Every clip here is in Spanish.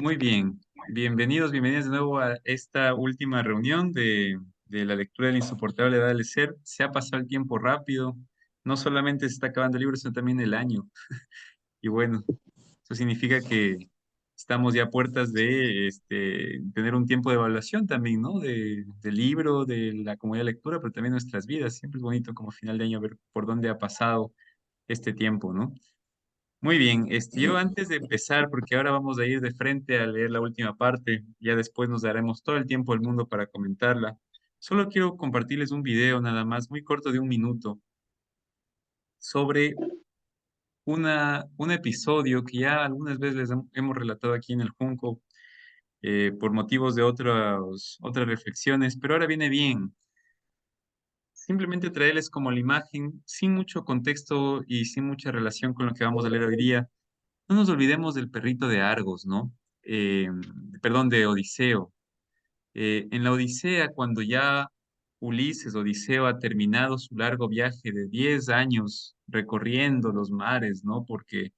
Muy bien, bienvenidos de nuevo a esta última reunión de la lectura del insoportable edad del ser. Se ha pasado el tiempo rápido, no solamente se está acabando el libro, sino también el año. Y bueno, eso significa que estamos ya a puertas de tener un tiempo de evaluación también, ¿no? Del libro, de la comunidad de lectura, pero también nuestras vidas. Siempre es bonito como final de año ver por dónde ha pasado este tiempo, ¿no? Muy bien, yo antes de empezar, porque ahora vamos a ir de frente a leer la última parte, ya después nos daremos todo el tiempo del mundo para comentarla. Solo quiero compartirles un video nada más, muy corto de un minuto, sobre un episodio que ya algunas veces hemos relatado aquí en el Junco, por motivos de otras reflexiones, pero ahora viene bien. Simplemente traerles como la imagen, sin mucho contexto y sin mucha relación con lo que vamos a leer hoy día. No nos olvidemos del perrito de Argos, ¿no? Eh, perdón, de Odiseo. En la Odisea, cuando ya Odiseo, ha terminado su largo viaje de 10 años recorriendo los mares, ¿no? Porque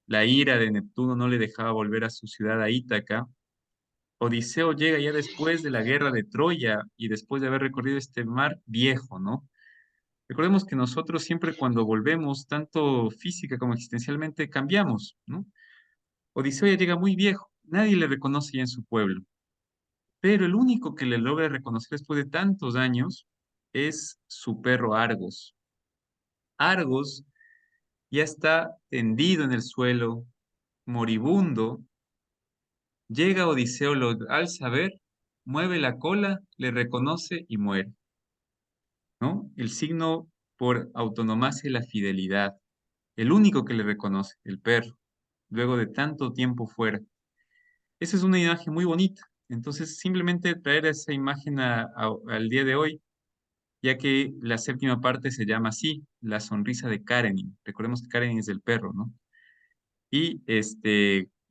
la ira de Neptuno no le dejaba volver a su ciudad a Ítaca. Odiseo llega ya después de la guerra de Troya y después de haber recorrido este mar viejo, ¿no? Recordemos que nosotros siempre cuando volvemos, tanto física como existencialmente, cambiamos, ¿no? Odiseo ya llega muy viejo, nadie le reconoce ya en su pueblo, pero el único que le logra reconocer después de tantos años es su perro Argos. Argos ya está tendido en el suelo, moribundo. Llega Odiseo, al saber, mueve la cola, le reconoce y muere, ¿no? El signo por autonomía y la fidelidad. El único que le reconoce, el perro, luego de tanto tiempo fuera. Esa es una imagen muy bonita. Entonces, simplemente traer esa imagen al día de hoy, ya que la séptima parte se llama así, la sonrisa de Karenin. Recordemos que Karenin es el perro, ¿no? Y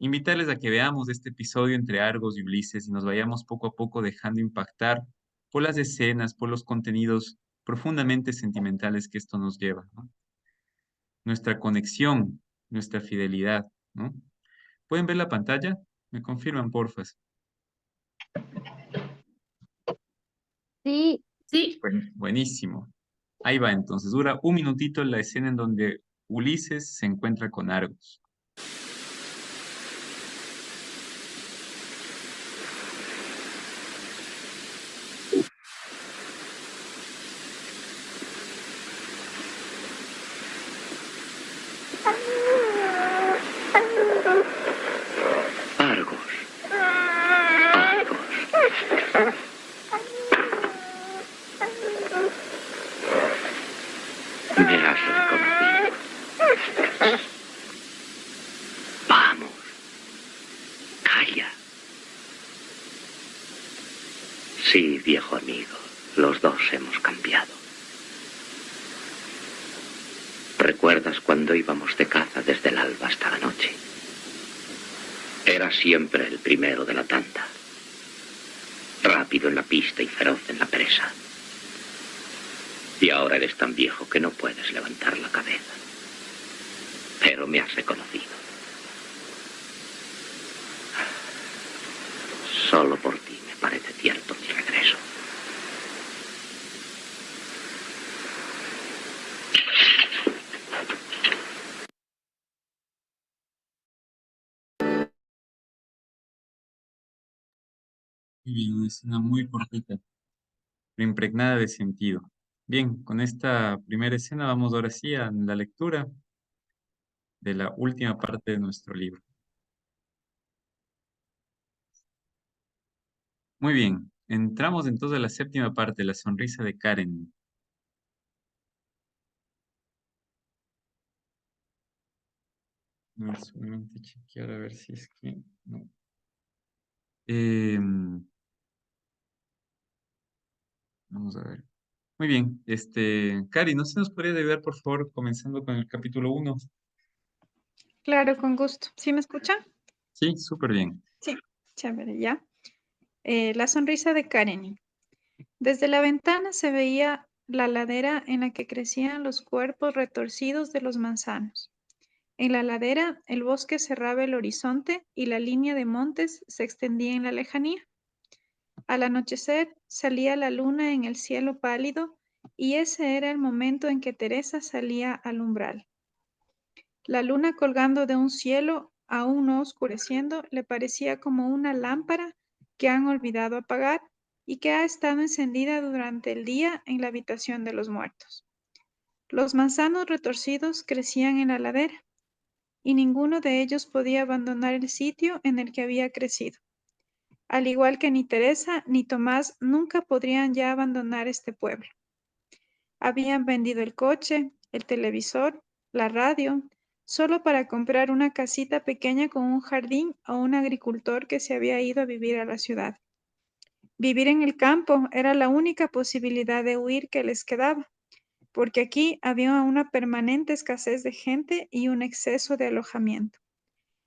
invitarles a que veamos este episodio entre Argos y Ulises y nos vayamos poco a poco dejando impactar por las escenas, por los contenidos profundamente sentimentales que esto nos lleva, ¿no? Nuestra conexión, nuestra fidelidad, ¿no? ¿Pueden ver la pantalla? Me confirman, porfas. Sí, Sí, Buenísimo. Ahí va entonces. Dura un minutito la escena en donde Ulises se encuentra con Argos. Argos, Argos, me has reconocido. Vamos, calla. Sí, viejo amigo, los dos hemos cambiado. ¿Recuerdas cuando íbamos de caza desde el alba hasta la noche? Era siempre el primero de la tanda. Rápido en la pista y feroz en la presa. Y ahora eres tan viejo que no puedes levantar la cabeza. Pero me has reconocido. Solo por ti me parece cierto mi regreso. Muy bien, una escena muy cortita, pero impregnada de sentido. Bien, con esta primera escena vamos ahora sí a la lectura de la última parte de nuestro libro. Muy bien, entramos entonces a la séptima parte, la sonrisa de Karen. Voy a solamente chequear a ver si es que... No. Vamos a ver. Muy bien, Cari, ¿no se nos podría ayudar, por favor, comenzando con el capítulo 1? claro, con gusto. ¿Sí me escuchan? Sí, súper bien. Sí, chévere, ya. La sonrisa de Karen. Desde la ventana se veía la ladera en la que crecían los cuerpos retorcidos de los manzanos. En la ladera, el bosque cerraba el horizonte y la línea de montes se extendía en la lejanía. Al anochecer salía la luna en el cielo pálido y ese era el momento en que Teresa salía al umbral. La luna colgando de un cielo aún no oscureciendo le parecía como una lámpara que han olvidado apagar y que ha estado encendida durante el día en la habitación de los muertos. Los manzanos retorcidos crecían en la ladera y ninguno de ellos podía abandonar el sitio en el que había crecido. Al igual que ni Teresa ni Tomás nunca podrían ya abandonar este pueblo. Habían vendido el coche, el televisor, la radio, solo para comprar una casita pequeña con un jardín a un agricultor que se había ido a vivir a la ciudad. Vivir en el campo era la única posibilidad de huir que les quedaba, porque aquí había una permanente escasez de gente y un exceso de alojamiento.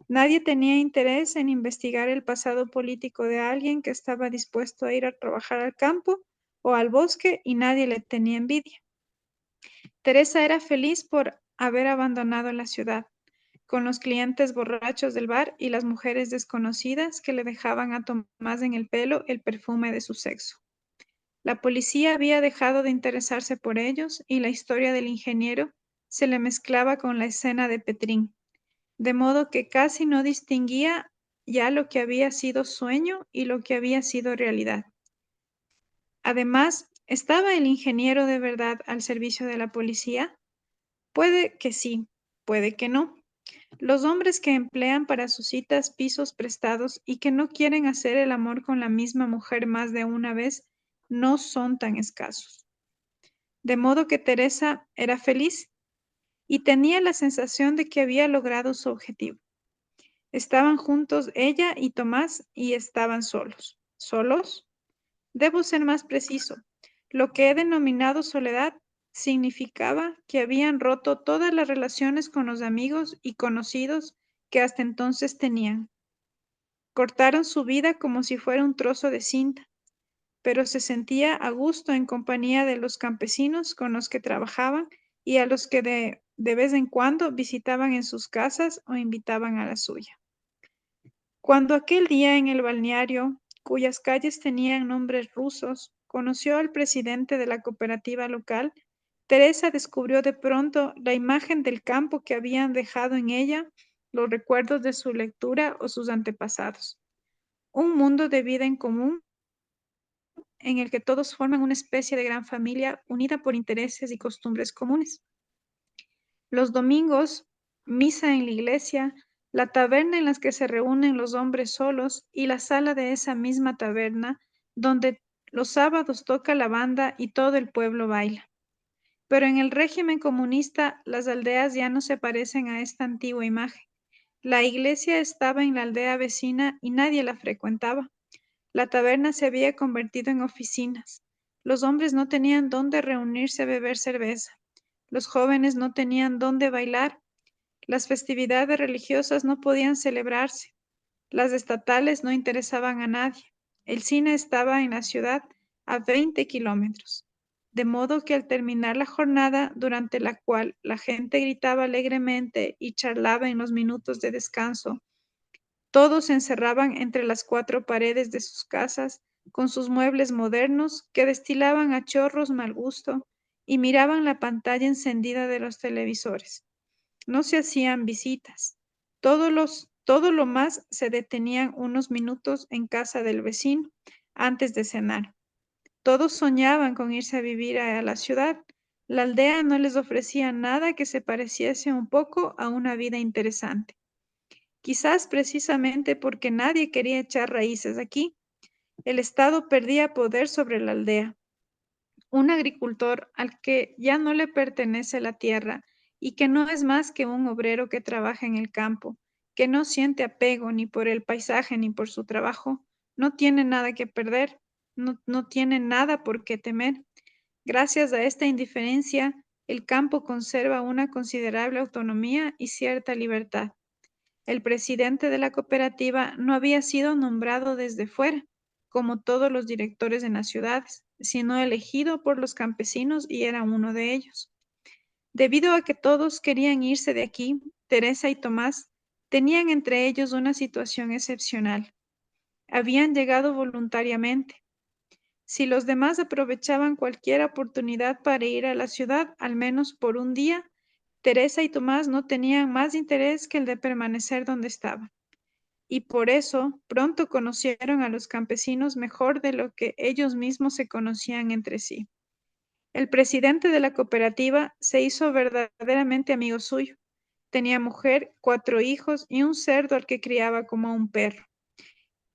Nadie tenía interés en investigar el pasado político de alguien que estaba dispuesto a ir a trabajar al campo o al bosque y nadie le tenía envidia. Teresa era feliz por haber abandonado la ciudad, con los clientes borrachos del bar y las mujeres desconocidas que le dejaban a Tomás en el pelo el perfume de su sexo. La policía había dejado de interesarse por ellos y la historia del ingeniero se le mezclaba con la escena de Petrín, de modo que casi no distinguía ya lo que había sido sueño y lo que había sido realidad. Además, ¿estaba el ingeniero de verdad al servicio de la policía? Puede que sí, puede que no. Los hombres que emplean para sus citas pisos prestados y que no quieren hacer el amor con la misma mujer más de una vez no son tan escasos. De modo que Teresa era feliz y tenía la sensación de que había logrado su objetivo. Estaban juntos ella y Tomás y estaban solos. ¿Solos? Debo ser más preciso. Lo que he denominado soledad significaba que habían roto todas las relaciones con los amigos y conocidos que hasta entonces tenían. Cortaron su vida como si fuera un trozo de cinta, pero se sentía a gusto en compañía de los campesinos con los que trabajaban y a los que de vez en cuando visitaban en sus casas o invitaban a la suya. Cuando aquel día en el balneario, cuyas calles tenían nombres rusos, conoció al presidente de la cooperativa local, Teresa descubrió de pronto la imagen del campo que habían dejado en ella los recuerdos de su lectura o sus antepasados. Un mundo de vida en común en el que todos forman una especie de gran familia unida por intereses y costumbres comunes. Los domingos, misa en la iglesia, la taberna en la que se reúnen los hombres solos y la sala de esa misma taberna donde los sábados toca la banda y todo el pueblo baila. Pero en el régimen comunista las aldeas ya no se parecen a esta antigua imagen. La iglesia estaba en la aldea vecina y nadie la frecuentaba. La taberna se había convertido en oficinas. Los hombres no tenían dónde reunirse a beber cerveza. Los jóvenes no tenían dónde bailar. Las festividades religiosas no podían celebrarse. Las estatales no interesaban a nadie. El cine estaba en la ciudad a 20 kilómetros. De modo que al terminar la jornada, durante la cual la gente gritaba alegremente y charlaba en los minutos de descanso, todos se encerraban entre las cuatro paredes de sus casas, con sus muebles modernos que destilaban a chorros mal gusto, y miraban la pantalla encendida de los televisores. No se hacían visitas. Todo lo más se detenían unos minutos en casa del vecino antes de cenar. Todos soñaban con irse a vivir a la ciudad. La aldea no les ofrecía nada que se pareciese un poco a una vida interesante. Quizás precisamente porque nadie quería echar raíces aquí, el Estado perdía poder sobre la aldea. Un agricultor al que ya no le pertenece la tierra y que no es más que un obrero que trabaja en el campo, que no siente apego ni por el paisaje ni por su trabajo, no tiene nada que perder, no tiene nada por qué temer. Gracias a esta indiferencia, el campo conserva una considerable autonomía y cierta libertad. El presidente de la cooperativa no había sido nombrado desde fuera, como todos los directores en las ciudades, sino elegido por los campesinos y era uno de ellos. Debido a que todos querían irse de aquí, Teresa y Tomás tenían entre ellos una situación excepcional. Habían llegado voluntariamente. Si los demás aprovechaban cualquier oportunidad para ir a la ciudad, al menos por un día, Teresa y Tomás no tenían más interés que el de permanecer donde estaban. Y por eso pronto conocieron a los campesinos mejor de lo que ellos mismos se conocían entre sí. El presidente de la cooperativa se hizo verdaderamente amigo suyo. Tenía mujer, 4 hijos y un cerdo al que criaba como a un perro.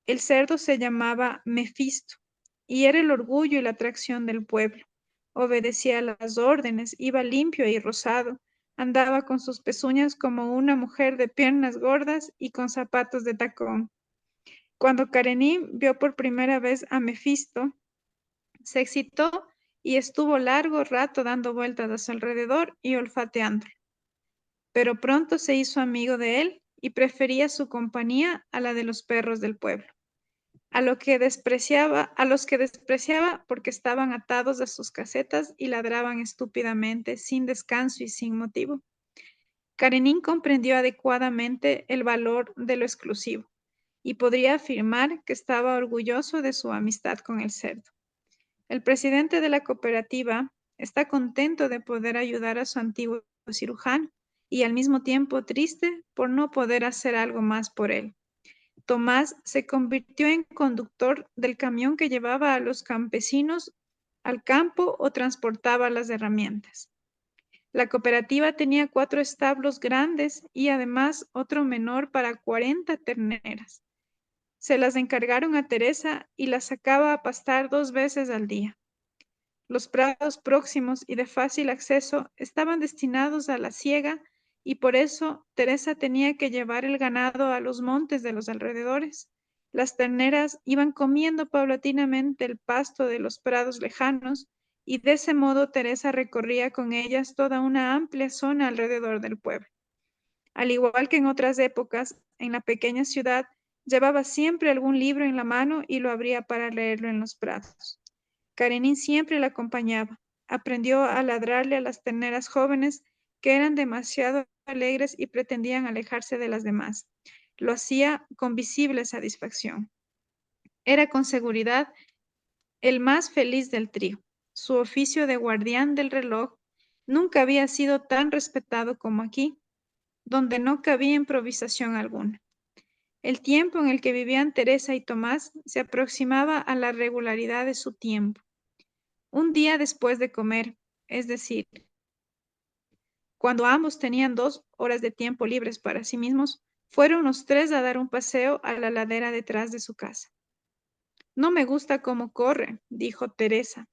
El cerdo se llamaba Mefisto y era el orgullo y la atracción del pueblo. Obedecía las órdenes, iba limpio y rosado, andaba con sus pezuñas como una mujer de piernas gordas y con zapatos de tacón. Cuando Karenin vio por primera vez a Mefisto, se excitó y estuvo largo rato dando vueltas a su alrededor y olfateándolo. Pero pronto se hizo amigo de él y prefería su compañía a la de los perros del pueblo, a los que despreciaba porque estaban atados a sus casetas y ladraban estúpidamente, sin descanso y sin motivo. Karenin comprendió adecuadamente el valor de lo exclusivo y podría afirmar que estaba orgulloso de su amistad con el cerdo. El presidente de la cooperativa está contento de poder ayudar a su antiguo cirujano y al mismo tiempo triste por no poder hacer algo más por él. Tomás se convirtió en conductor del camión que llevaba a los campesinos al campo o transportaba las herramientas. La cooperativa tenía 4 establos grandes y además otro menor para 40 terneras. Se las encargaron a Teresa y las sacaba a pastar 2 veces al día. Los prados próximos y de fácil acceso estaban destinados a la siega y por eso Teresa tenía que llevar el ganado a los montes de los alrededores. Las terneras iban comiendo paulatinamente el pasto de los prados lejanos y de ese modo Teresa recorría con ellas toda una amplia zona alrededor del pueblo. Al igual que en otras épocas, en la pequeña ciudad llevaba siempre algún libro en la mano y lo abría para leerlo en los prados. Karenin siempre la acompañaba. Aprendió a ladrarle a las terneras jóvenes que eran demasiado alegres y pretendían alejarse de las demás. Lo hacía con visible satisfacción. Era con seguridad el más feliz del trío. Su oficio de guardián del reloj nunca había sido tan respetado como aquí, donde no cabía improvisación alguna. El tiempo en el que vivían Teresa y Tomás se aproximaba a la regularidad de su tiempo. Un día después de comer, es decir, cuando ambos tenían 2 horas de tiempo libres para sí mismos, fueron los 3 a dar un paseo a la ladera detrás de su casa. No me gusta cómo corre, dijo Teresa.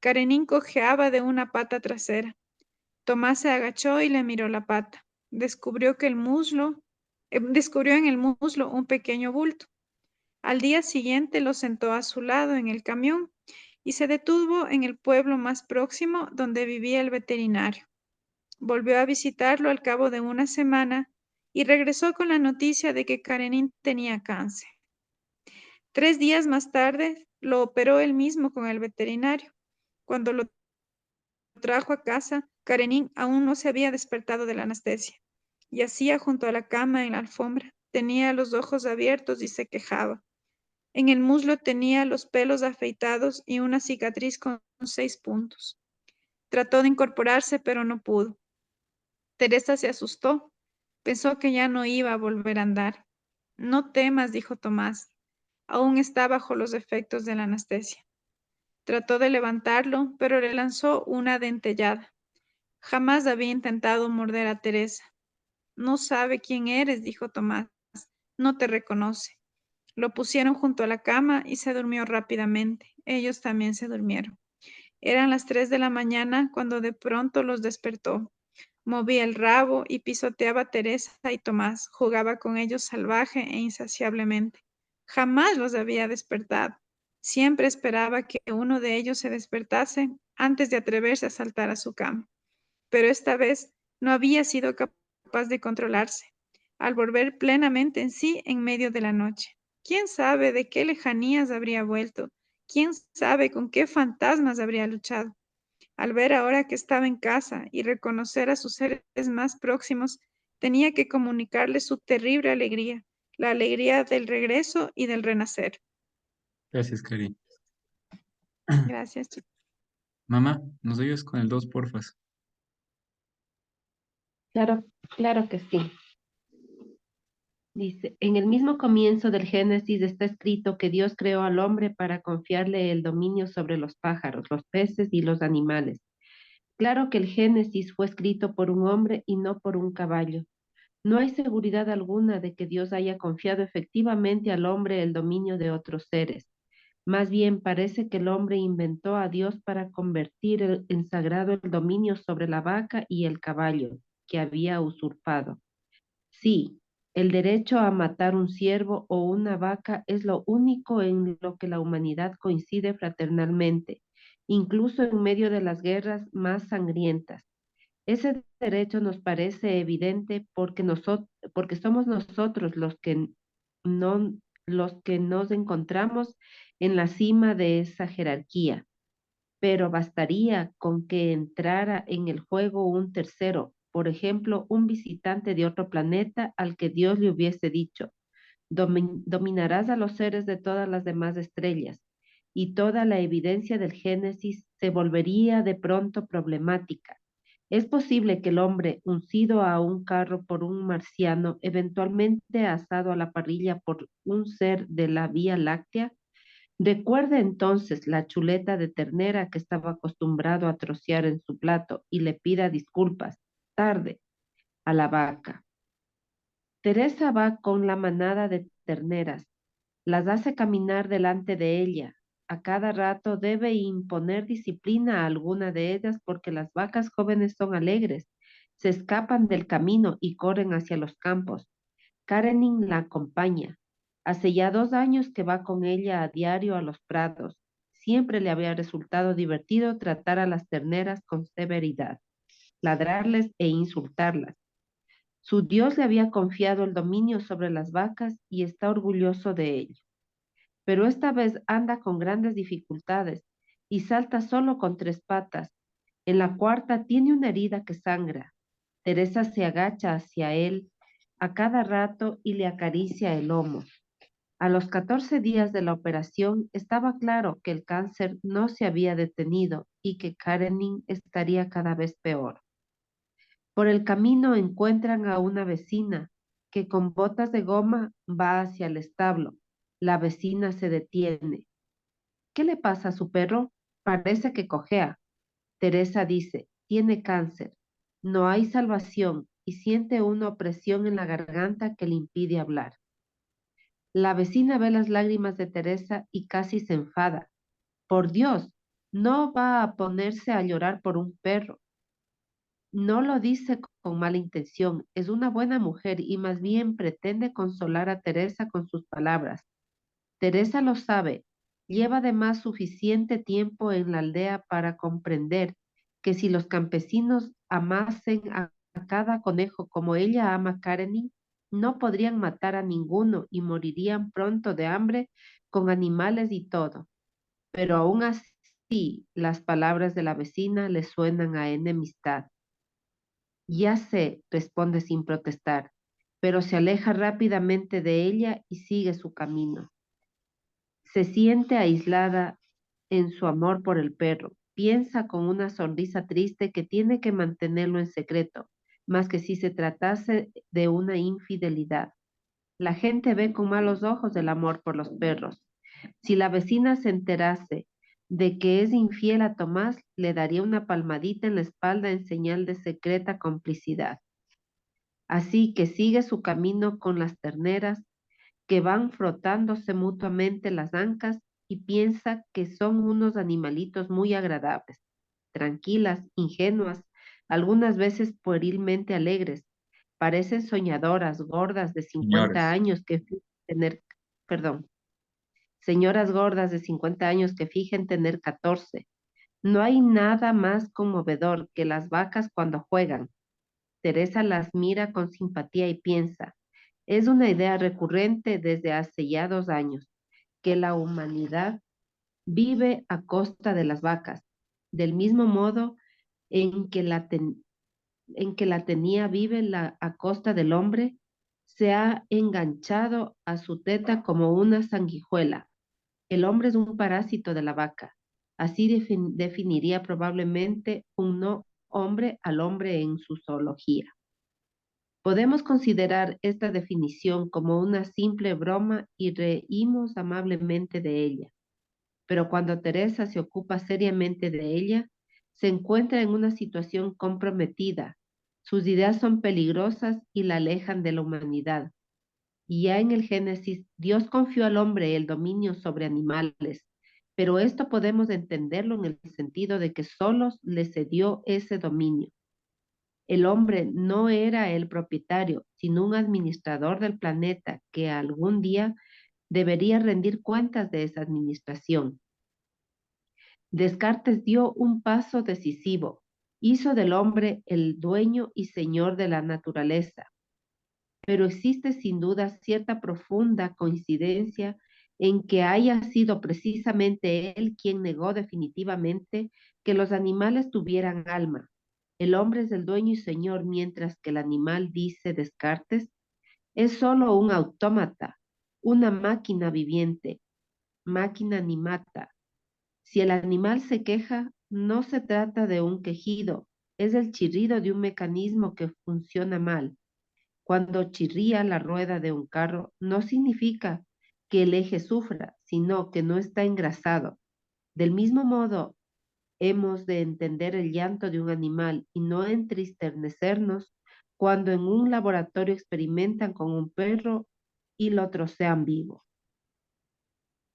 Karenin cojeaba de una pata trasera. Tomás se agachó y le miró la pata. Descubrió en el muslo un pequeño bulto. Al día siguiente lo sentó a su lado en el camión y se detuvo en el pueblo más próximo donde vivía el veterinario. Volvió a visitarlo al cabo de una semana y regresó con la noticia de que Karenin tenía cáncer. 3 días más tarde lo operó él mismo con el veterinario. Cuando lo trajo a casa, Karenin aún no se había despertado de la anestesia. Yacía junto a la cama en la alfombra. Tenía los ojos abiertos y se quejaba. En el muslo tenía los pelos afeitados y una cicatriz con 6 puntos. Trató de incorporarse, pero no pudo. Teresa se asustó. Pensó que ya no iba a volver a andar. No temas, dijo Tomás. Aún está bajo los efectos de la anestesia. Trató de levantarlo, pero le lanzó una dentellada. Jamás había intentado morder a Teresa. No sabe quién eres, dijo Tomás. No te reconoce. Lo pusieron junto a la cama y se durmió rápidamente. Ellos también se durmieron. Eran las 3 de la mañana cuando de pronto los despertó. Movía el rabo y pisoteaba a Teresa y Tomás. Jugaba con ellos salvaje e insaciablemente. Jamás los había despertado. Siempre esperaba que uno de ellos se despertase antes de atreverse a saltar a su cama. Pero esta vez no había sido capaz de controlarse, al volver plenamente en sí en medio de la noche. ¿Quién sabe de qué lejanías habría vuelto? ¿Quién sabe con qué fantasmas habría luchado? Al ver ahora que estaba en casa y reconocer a sus seres más próximos, Tenía que comunicarle su terrible alegría, la alegría del regreso y del renacer. Gracias, Cari. Gracias, chicos. Mamá, ¿nos ayudas con el 2, porfas? Claro, claro que sí. Dice, en el mismo comienzo del Génesis está escrito que Dios creó al hombre para confiarle el dominio sobre los pájaros, los peces y los animales. Claro que el Génesis fue escrito por un hombre y no por un caballo. No hay seguridad alguna de que Dios haya confiado efectivamente al hombre el dominio de otros seres. Más bien parece que el hombre inventó a Dios para convertir en sagrado el dominio sobre la vaca y el caballo que había usurpado. Sí, el derecho a matar un ciervo o una vaca es lo único en lo que la humanidad coincide fraternalmente, incluso en medio de las guerras más sangrientas. Ese derecho nos parece evidente porque somos nosotros no, los que nos encontramos en la cima de esa jerarquía, pero bastaría con que entrara en el juego un tercero, por ejemplo, un visitante de otro planeta al que Dios le hubiese dicho, dominarás a los seres de todas las demás estrellas, y toda la evidencia del Génesis se volvería de pronto problemática. ¿Es posible que el hombre, uncido a un carro por un marciano, eventualmente asado a la parrilla por un ser de la Vía Láctea? Recuerda entonces la chuleta de ternera que estaba acostumbrado a trocear en su plato y le pida disculpas, tarde, a la vaca. Teresa va con la manada de terneras, las hace caminar delante de ella. A cada rato debe imponer disciplina a alguna de ellas porque las vacas jóvenes son alegres, se escapan del camino y corren hacia los campos. Karenin la acompaña. Hace ya 2 años que va con ella a diario a los prados. Siempre le había resultado divertido tratar a las terneras con severidad, ladrarles e insultarlas. Su Dios le había confiado el dominio sobre las vacas y está orgulloso de ello. Pero esta vez anda con grandes dificultades y salta solo con 3 patas. En la cuarta tiene una herida que sangra. Teresa se agacha hacia él a cada rato y le acaricia el lomo. A los 14 días de la operación estaba claro que el cáncer no se había detenido y que Karenin estaría cada vez peor. Por el camino encuentran a una vecina que con botas de goma va hacia el establo. La vecina se detiene. ¿Qué le pasa a su perro? Parece que cojea. Teresa dice, tiene cáncer. No hay salvación y siente una opresión en la garganta que le impide hablar. La vecina ve las lágrimas de Teresa y casi se enfada. Por Dios, no va a ponerse a llorar por un perro. No lo dice con mala intención, es una buena mujer y más bien pretende consolar a Teresa con sus palabras. Teresa lo sabe, lleva además suficiente tiempo en la aldea para comprender que si los campesinos amasen a cada conejo como ella ama a Karenin, no podrían matar a ninguno y morirían pronto de hambre con animales y todo. Pero aún así, las palabras de la vecina le suenan a enemistad. Ya sé, responde sin protestar, pero se aleja rápidamente de ella y sigue su camino. Se siente aislada en su amor por el perro. Piensa con una sonrisa triste que tiene que mantenerlo en secreto, más que si se tratase de una infidelidad. La gente ve con malos ojos el amor por los perros. Si la vecina se enterase de que es infiel a Tomás, le daría una palmadita en la espalda en señal de secreta complicidad. Así que sigue su camino con las terneras que van frotándose mutuamente las ancas y piensa que son unos animalitos muy agradables, tranquilas, ingenuas, algunas veces puerilmente alegres. Parecen soñadoras, gordas de 50 Señoras. años que fingen tener, perdón, señoras gordas de 50 años que fingen tener 14. No hay nada más conmovedor que las vacas cuando juegan. Teresa las mira con simpatía y piensa, es una idea recurrente desde hace ya 2 años, que la humanidad vive a costa de las vacas, del mismo modo en que en que la tenía vive a costa del hombre, se ha enganchado a su teta como una sanguijuela. El hombre es un parásito de la vaca. Así definiría probablemente un no hombre al hombre en su zoología. Podemos considerar esta definición como una simple broma y reímos amablemente de ella. Pero cuando Teresa se ocupa seriamente de ella, se encuentra en una situación comprometida. Sus ideas son peligrosas y la alejan de la humanidad. Y ya en el Génesis, Dios confió al hombre el dominio sobre animales, pero esto podemos entenderlo en el sentido de que solos le cedió ese dominio. El hombre no era el propietario, sino un administrador del planeta que algún día debería rendir cuentas de esa administración. Descartes dio un paso decisivo, hizo del hombre el dueño y señor de la naturaleza, pero existe sin duda cierta profunda coincidencia en que haya sido precisamente él quien negó definitivamente que los animales tuvieran alma. El hombre es el dueño y señor, mientras que el animal, dice Descartes, es solo un autómata, una máquina viviente, máquina animata. Si el animal se queja, no se trata de un quejido, es el chirrido de un mecanismo que funciona mal. Cuando chirría la rueda de un carro, no significa que el eje sufra, sino que no está engrasado. Del mismo modo, hemos de entender el llanto de un animal y no entristecernos cuando en un laboratorio experimentan con un perro y lo trocean vivo.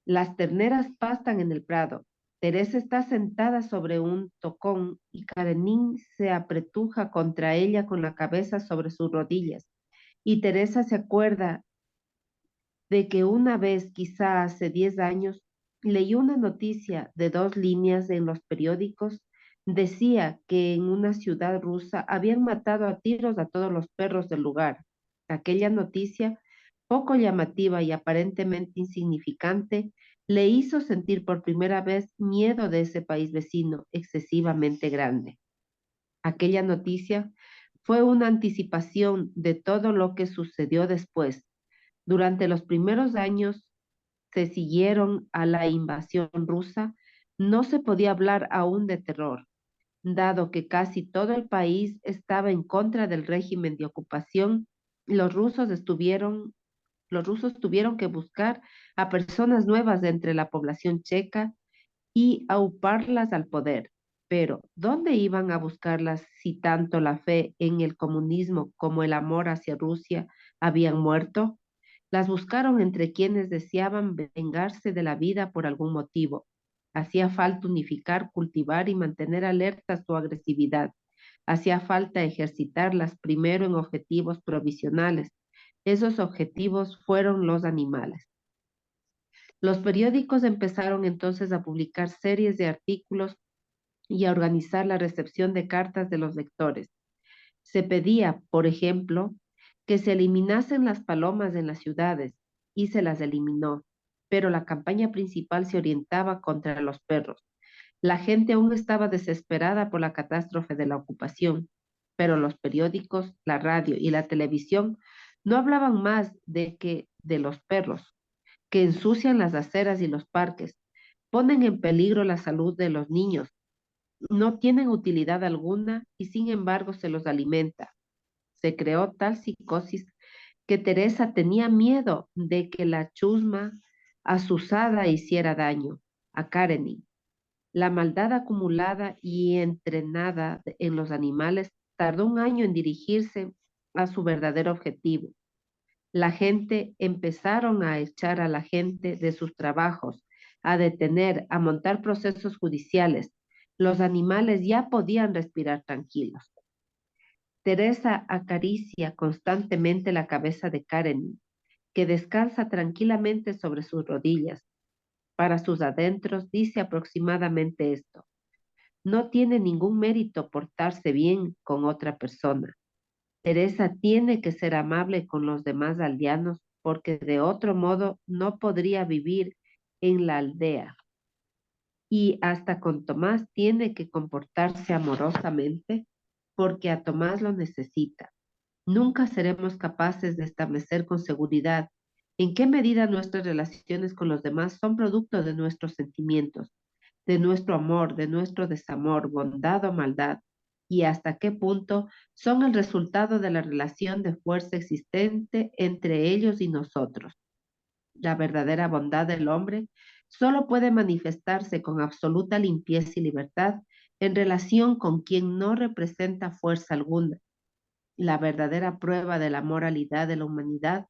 Las terneras pastan en el prado. Teresa está sentada sobre un tocón y Karenin se apretuja contra ella con la cabeza sobre sus rodillas. Y Teresa se acuerda de que una vez, quizá hace 10 años, leyó una noticia de 2 líneas en los periódicos. Decía que en una ciudad rusa habían matado a tiros a todos los perros del lugar. Aquella noticia, poco llamativa y aparentemente insignificante, le hizo sentir por primera vez miedo de ese país vecino excesivamente grande. Aquella noticia fue una anticipación de todo lo que sucedió después. Durante los primeros años que siguieron a la invasión rusa, no se podía hablar aún de terror, dado que casi todo el país estaba en contra del régimen de ocupación. Los rusos tuvieron que buscar a personas nuevas de entre la población checa y auparlas al poder. Pero, ¿dónde iban a buscarlas si tanto la fe en el comunismo como el amor hacia Rusia habían muerto? Las buscaron entre quienes deseaban vengarse de la vida por algún motivo. Hacía falta unificar, cultivar y mantener alerta su agresividad. Hacía falta ejercitarlas primero en objetivos provisionales. Esos objetivos fueron los animales. Los periódicos empezaron entonces a publicar series de artículos y a organizar la recepción de cartas de los lectores. Se pedía, por ejemplo, que se eliminasen las palomas en las ciudades, y se las eliminó, pero la campaña principal se orientaba contra los perros. La gente aún estaba desesperada por la catástrofe de la ocupación, pero los periódicos, la radio y la televisión no hablaban más de los perros, que ensucian las aceras y los parques, ponen en peligro la salud de los niños, no tienen utilidad alguna y sin embargo se los alimenta. Se creó tal psicosis que Teresa tenía miedo de que la chusma azuzada hiciera daño a Karenin. La maldad acumulada y entrenada en los animales tardó un año en dirigirse a su verdadero objetivo. La gente empezaron a echar a la gente de sus trabajos, a detener, a montar procesos judiciales. Los animales ya podían respirar tranquilos. Teresa acaricia constantemente la cabeza de Karen, que descansa tranquilamente sobre sus rodillas. Para sus adentros dice aproximadamente esto: no tiene ningún mérito portarse bien con otra persona. Teresa tiene que ser amable con los demás aldeanos porque de otro modo no podría vivir en la aldea. Y hasta con Tomás tiene que comportarse amorosamente. porque a Tomás lo necesita. Nunca seremos capaces de establecer con seguridad en qué medida nuestras relaciones con los demás son producto de nuestros sentimientos, de nuestro amor, de nuestro desamor, bondad o maldad, y hasta qué punto son el resultado de la relación de fuerza existente entre ellos y nosotros. La verdadera bondad del hombre solo puede manifestarse con absoluta limpieza y libertad en relación con quien no representa fuerza alguna. La verdadera prueba de la moralidad de la humanidad,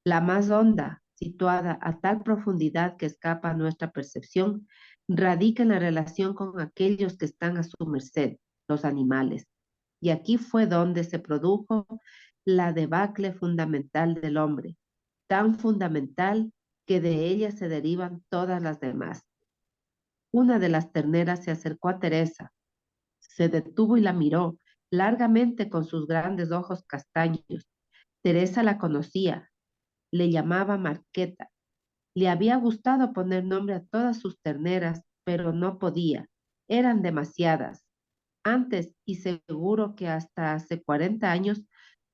la más honda, situada a tal profundidad que escapa a nuestra percepción, radica en la relación con aquellos que están a su merced, los animales. Y aquí fue donde se produjo la debacle fundamental del hombre, tan fundamental que de ella se derivan todas las demás. Una de las terneras se acercó a Teresa, se detuvo y la miró largamente con sus grandes ojos castaños. Teresa la conocía, le llamaba Marqueta. Le había gustado poner nombre a todas sus terneras, pero no podía. Eran demasiadas. Antes, y seguro que hasta hace 40 años,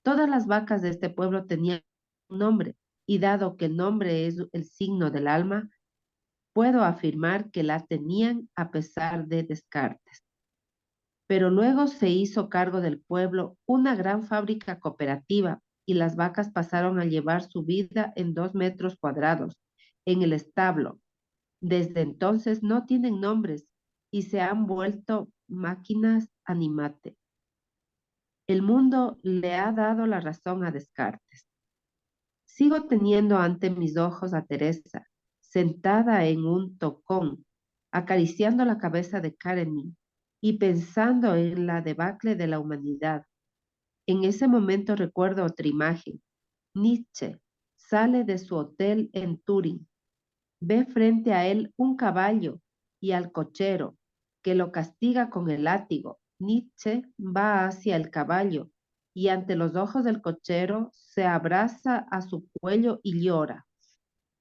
todas las vacas de este pueblo tenían un nombre, y dado que el nombre es el signo del alma, puedo afirmar que la tenían a pesar de Descartes. Pero luego se hizo cargo del pueblo una gran fábrica cooperativa y las vacas pasaron a llevar su vida en 2 metros cuadrados, en el establo. Desde entonces no tienen nombres y se han vuelto máquinas animate. El mundo le ha dado la razón a Descartes. Sigo teniendo ante mis ojos a Teresa, sentada en un tocón, acariciando la cabeza de Karenin y pensando en la debacle de la humanidad. En ese momento recuerdo otra imagen. Nietzsche sale de su hotel en Turín. Ve frente a él un caballo y al cochero, que lo castiga con el látigo. Nietzsche va hacia el caballo y ante los ojos del cochero se abraza a su cuello y llora.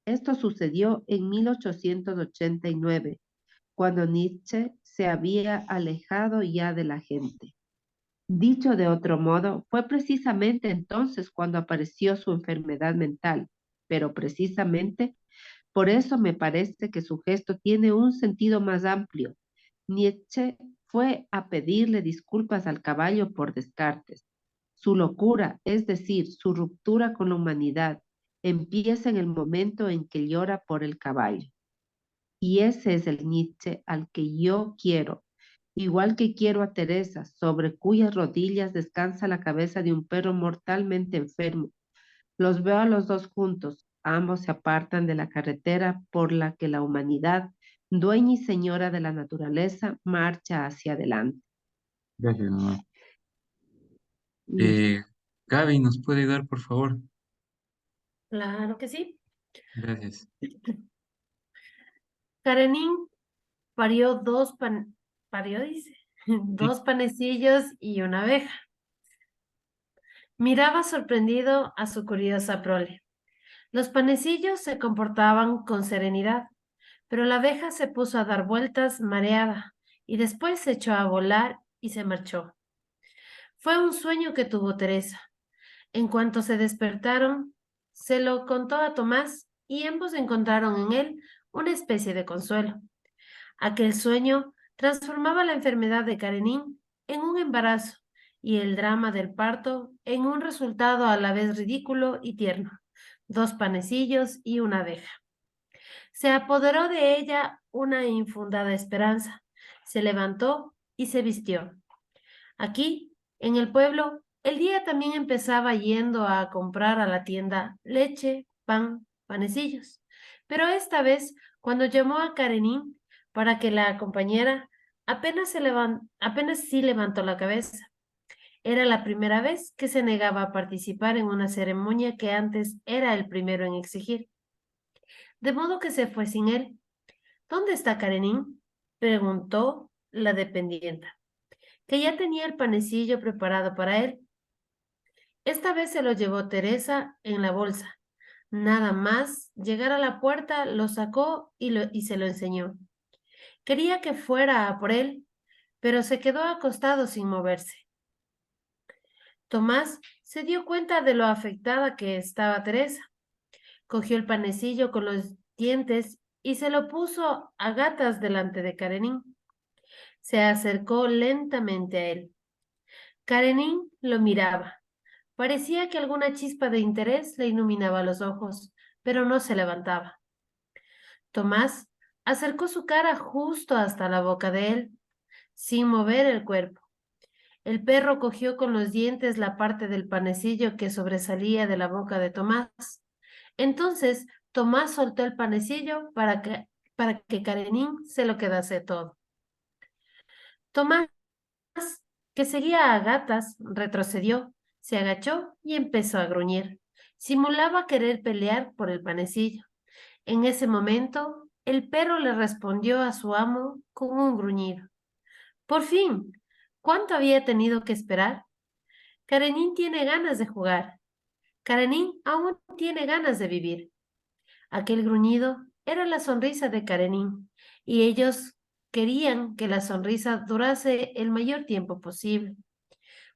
Esto sucedió en 1889, cuando Nietzsche se había alejado ya de la gente. Dicho de otro modo, fue precisamente entonces cuando apareció su enfermedad mental, pero precisamente por eso me parece que su gesto tiene un sentido más amplio. Nietzsche fue a pedirle disculpas al caballo por Descartes. Su locura, es decir, su ruptura con la humanidad, empieza en el momento en que llora por el caballo. Y ese es el Nietzsche al que yo quiero, igual que quiero a Teresa, sobre cuyas rodillas descansa la cabeza de un perro mortalmente enfermo. Los veo a los dos juntos, ambos se apartan de la carretera por la que la humanidad, dueña y señora de la naturaleza, marcha hacia adelante. Gracias, mamá. Listo. Gaby, ¿nos puede ayudar, por favor? Claro que sí. Gracias. Karenin parió dice, Sí. dos panecillos y una abeja. Miraba sorprendido a su curiosa prole. Los panecillos se comportaban con serenidad, pero la abeja se puso a dar vueltas mareada y después se echó a volar y se marchó. Fue un sueño que tuvo Teresa. En cuanto se despertaron, se lo contó a Tomás y ambos encontraron en él una especie de consuelo. Aquel sueño transformaba la enfermedad de Karenin en un embarazo y el drama del parto en un resultado a la vez ridículo y tierno. 2 panecillos y una abeja. Se apoderó de ella una infundada esperanza. Se levantó y se vistió. Aquí, en el pueblo, el día también empezaba yendo a comprar a la tienda leche, pan, panecillos. Pero esta vez, cuando llamó a Karenin para que la acompañara, apenas sí levantó la cabeza. Era la primera vez que se negaba a participar en una ceremonia que antes era el primero en exigir. De modo que se fue sin él. ¿Dónde está Karenin?, preguntó la dependienta, que ya tenía el panecillo preparado para él. Esta vez se lo llevó Teresa en la bolsa. Nada más llegar a la puerta lo sacó y se lo enseñó. Quería que fuera a por él, pero se quedó acostado sin moverse. Tomás se dio cuenta de lo afectada que estaba Teresa. Cogió el panecillo con los dientes y se lo puso a gatas delante de Karenin. Se acercó lentamente a él. Karenin lo miraba. Parecía que alguna chispa de interés le iluminaba los ojos, pero no se levantaba. Tomás acercó su cara justo hasta la boca de él, sin mover el cuerpo. El perro cogió con los dientes la parte del panecillo que sobresalía de la boca de Tomás. Entonces Tomás soltó el panecillo para que Karenin se lo quedase todo. Tomás, que seguía a gatas, retrocedió, se agachó y empezó a gruñir. Simulaba querer pelear por el panecillo. En ese momento, el perro le respondió a su amo con un gruñido. Por fin, ¿cuánto había tenido que esperar? Karenin tiene ganas de jugar. Karenin aún tiene ganas de vivir. Aquel gruñido era la sonrisa de Karenin, y ellos querían que la sonrisa durase el mayor tiempo posible.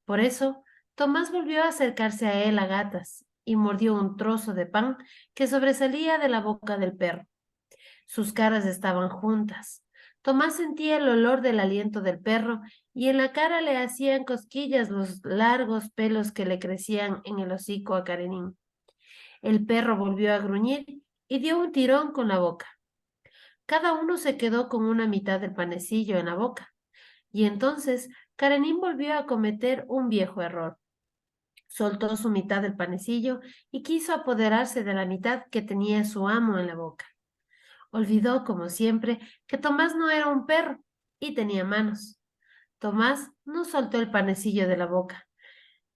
Por eso, Tomás volvió a acercarse a él a gatas y mordió un trozo de pan que sobresalía de la boca del perro. Sus caras estaban juntas. Tomás sentía el olor del aliento del perro y en la cara le hacían cosquillas los largos pelos que le crecían en el hocico a Karenin. El perro volvió a gruñir y dio un tirón con la boca. Cada uno se quedó con una mitad del panecillo en la boca. Y entonces Karenin volvió a cometer un viejo error. Soltó su mitad del panecillo y quiso apoderarse de la mitad que tenía su amo en la boca. Olvidó, como siempre, que Tomás no era un perro y tenía manos. Tomás no soltó el panecillo de la boca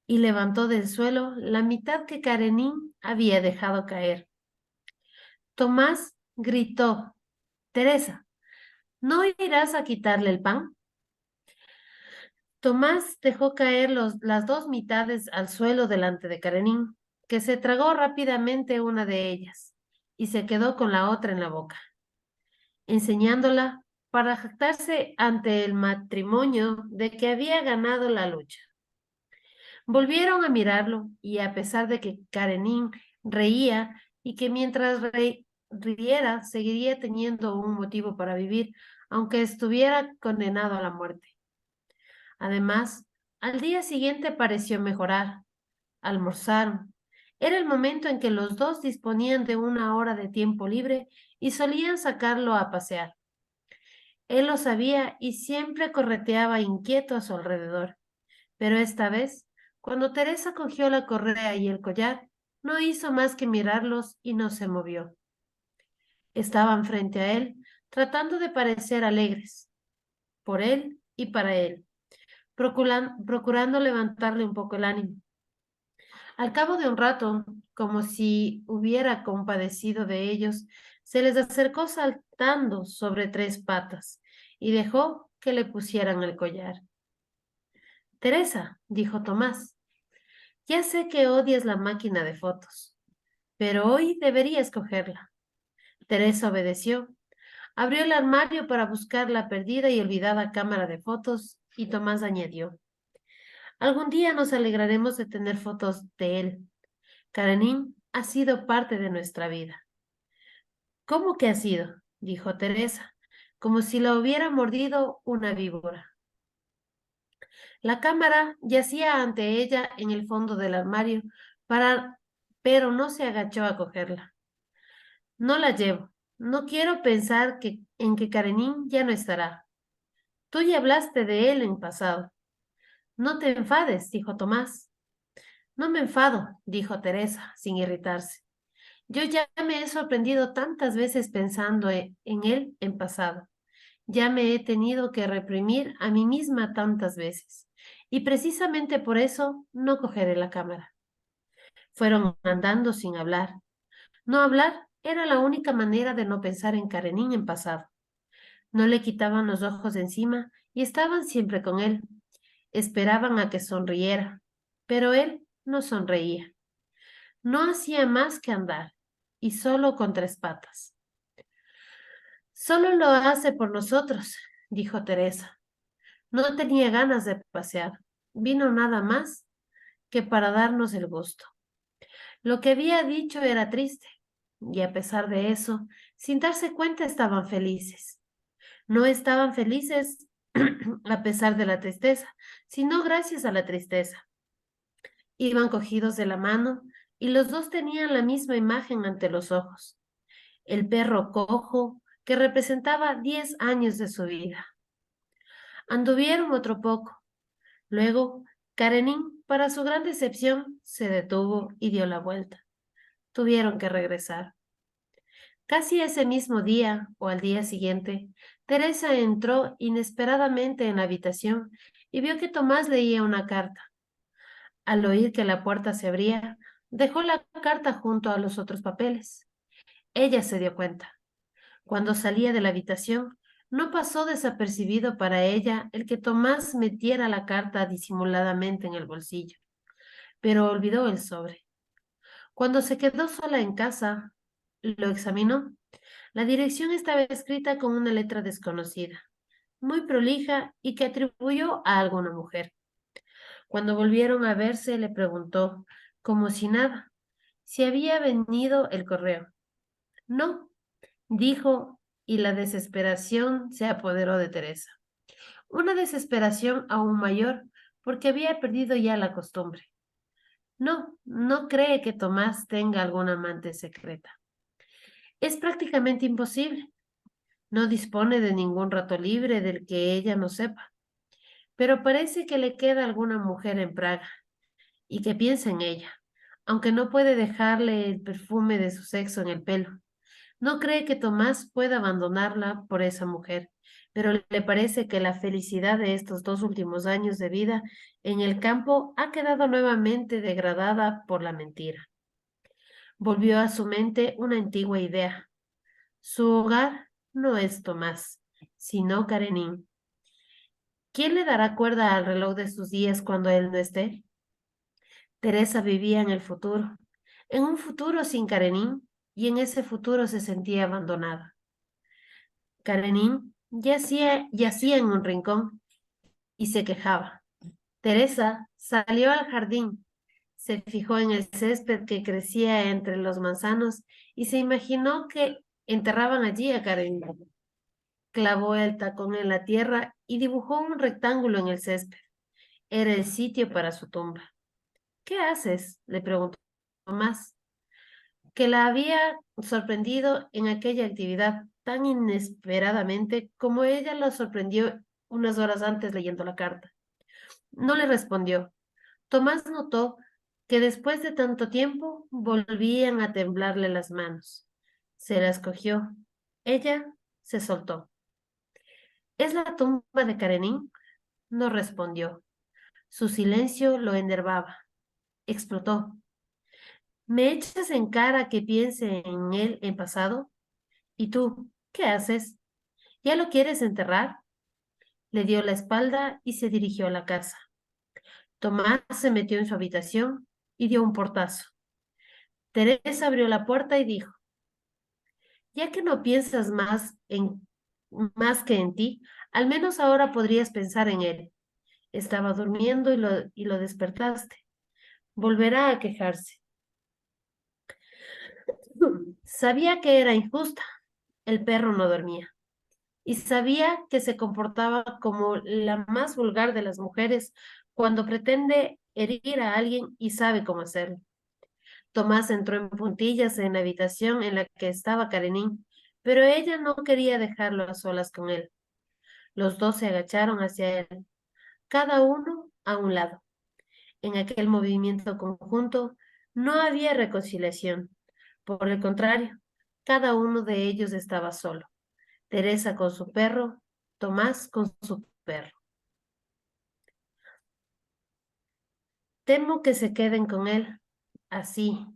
y levantó del suelo la mitad que Karenin había dejado caer. Tomás gritó: Teresa, ¿no irás a quitarle el pan? Tomás dejó caer las dos mitades al suelo delante de Karenin, que se tragó rápidamente una de ellas y se quedó con la otra en la boca, enseñándola para jactarse ante el matrimonio de que había ganado la lucha. Volvieron a mirarlo y a pesar de que Karenin reía y que mientras riera seguiría teniendo un motivo para vivir, aunque estuviera condenado a la muerte. Además, al día siguiente pareció mejorar. Almorzaron. Era el momento en que los dos disponían de una hora de tiempo libre y solían sacarlo a pasear. Él lo sabía y siempre correteaba inquieto a su alrededor. Pero esta vez, cuando Teresa cogió la correa y el collar, no hizo más que mirarlos y no se movió. Estaban frente a él, tratando de parecer alegres, por él y para él, procurando levantarle un poco el ánimo. Al cabo de un rato, como si hubiera compadecido de ellos, se les acercó saltando sobre tres patas y dejó que le pusieran el collar. Teresa, dijo Tomás, ya sé que odias la máquina de fotos, pero hoy deberías cogerla. Teresa obedeció. Abrió el armario para buscar la perdida y olvidada cámara de fotos y Tomás añadió: algún día nos alegraremos de tener fotos de él. Karenin ha sido parte de nuestra vida. ¿Cómo que ha sido? Dijo Teresa, como si la hubiera mordido una víbora. La cámara yacía ante ella en el fondo del armario, pero no se agachó a cogerla. No la llevo. No quiero pensar en que Karenin ya no estará. Tú ya hablaste de él en pasado. No te enfades, dijo Tomás. No me enfado, dijo Teresa, sin irritarse. Yo ya me he sorprendido tantas veces pensando en él en pasado. Ya me he tenido que reprimir a mí misma tantas veces. Y precisamente por eso no cogeré la cámara. Fueron andando sin hablar. No hablar era la única manera de no pensar en Karenin en pasado. No le quitaban los ojos de encima y estaban siempre con él. Esperaban a que sonriera, pero él no sonreía. No hacía más que andar, y solo con tres patas. Solo lo hace por nosotros, dijo Teresa. No tenía ganas de pasear. Vino nada más que para darnos el gusto. Lo que había dicho era triste, y a pesar de eso, sin darse cuenta estaban felices. No estaban felices a pesar de la tristeza, sino gracias a la tristeza. Iban cogidos de la mano y los dos tenían la misma imagen ante los ojos. El perro cojo que representaba 10 años de su vida. Anduvieron otro poco. Luego, Karenin, para su gran decepción, se detuvo y dio la vuelta. Tuvieron que regresar. Casi ese mismo día o al día siguiente, Teresa entró inesperadamente en la habitación y vio que Tomás leía una carta. Al oír que la puerta se abría, dejó la carta junto a los otros papeles. Ella se dio cuenta. Cuando salía de la habitación, no pasó desapercibido para ella el que Tomás metiera la carta disimuladamente en el bolsillo, pero olvidó el sobre. Cuando se quedó sola en casa, lo examinó. La dirección estaba escrita con una letra desconocida, muy prolija y que atribuyó a alguna mujer. Cuando volvieron a verse, le preguntó, como si nada, si había venido el correo. No, dijo, y la desesperación se apoderó de Teresa. Una desesperación aún mayor, porque había perdido ya la costumbre. No, no cree que Tomás tenga alguna amante secreta. Es prácticamente imposible. No dispone de ningún rato libre del que ella no sepa, pero parece que le queda alguna mujer en Praga y que piensa en ella, aunque no puede dejarle el perfume de su sexo en el pelo. No cree que Tomás pueda abandonarla por esa mujer, pero le parece que la felicidad de estos 2 últimos años de vida en el campo ha quedado nuevamente degradada por la mentira. Volvió a su mente una antigua idea. Su hogar no es Tomás, sino Karenin. ¿Quién le dará cuerda al reloj de sus días cuando él no esté? Teresa vivía en el futuro, en un futuro sin Karenin, y en ese futuro se sentía abandonada. Karenin yacía en un rincón y se quejaba. Teresa salió al jardín, se fijó en el césped que crecía entre los manzanos y se imaginó que enterraban allí a Karenin. Clavó el tacón en la tierra y dibujó un rectángulo en el césped. Era el sitio para su tumba. ¿Qué haces?, le preguntó Tomás, que la había sorprendido en aquella actividad tan inesperadamente como ella la sorprendió unas horas antes leyendo la carta. No le respondió. Tomás notó que después de tanto tiempo volvían a temblarle las manos. Se las cogió. Ella se soltó. ¿Es la tumba de Karenin? No respondió. Su silencio lo enervaba. Explotó. ¿Me echas en cara que piense en él en pasado? ¿Y tú, qué haces? ¿Ya lo quieres enterrar? Le dio la espalda y se dirigió a la casa. Tomás se metió en su habitación y dio un portazo. Teresa abrió la puerta y dijo, ya que no piensas más que en ti, al menos ahora podrías pensar en él. Estaba durmiendo y lo despertaste. Volverá a quejarse. Sabía que era injusta. El perro no dormía. Y sabía que se comportaba como la más vulgar de las mujeres cuando pretende herir a alguien y sabe cómo hacerlo. Tomás entró en puntillas en la habitación en la que estaba Karenin, pero ella no quería dejarlo a solas con él. Los dos se agacharon hacia él, cada uno a un lado. En aquel movimiento conjunto no había reconciliación. Por el contrario, cada uno de ellos estaba solo. Teresa con su perro, Tomás con su perro. Temo que se queden con él, así,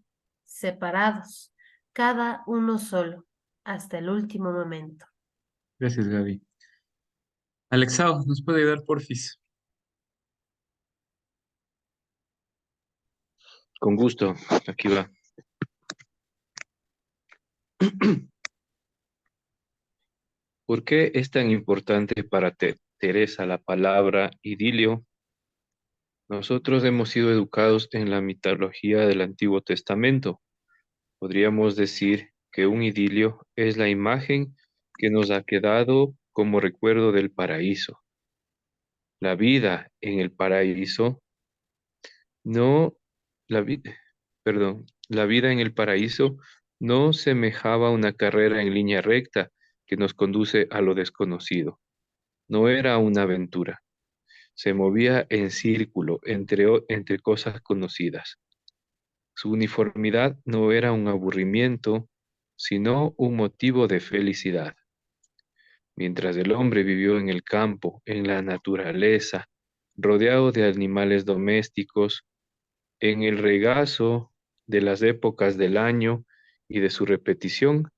separados, cada uno solo, hasta el último momento. Gracias, Gaby. Alexao, ¿nos puede ayudar, porfis? Con gusto, aquí va. ¿Por qué es tan importante para Teresa la palabra idilio? Nosotros hemos sido educados en la mitología del Antiguo Testamento. Podríamos decir que un idilio es la imagen que nos ha quedado como recuerdo del paraíso. La vida en el paraíso no, la vi- perdón, la vida en el paraíso no semejaba a una carrera en línea recta que nos conduce a lo desconocido. No era una aventura. Se movía en círculo entre cosas conocidas. Su uniformidad no era un aburrimiento, sino un motivo de felicidad. Mientras el hombre vivió en el campo, en la naturaleza, rodeado de animales domésticos, en el regazo de las épocas del año y de su repetición,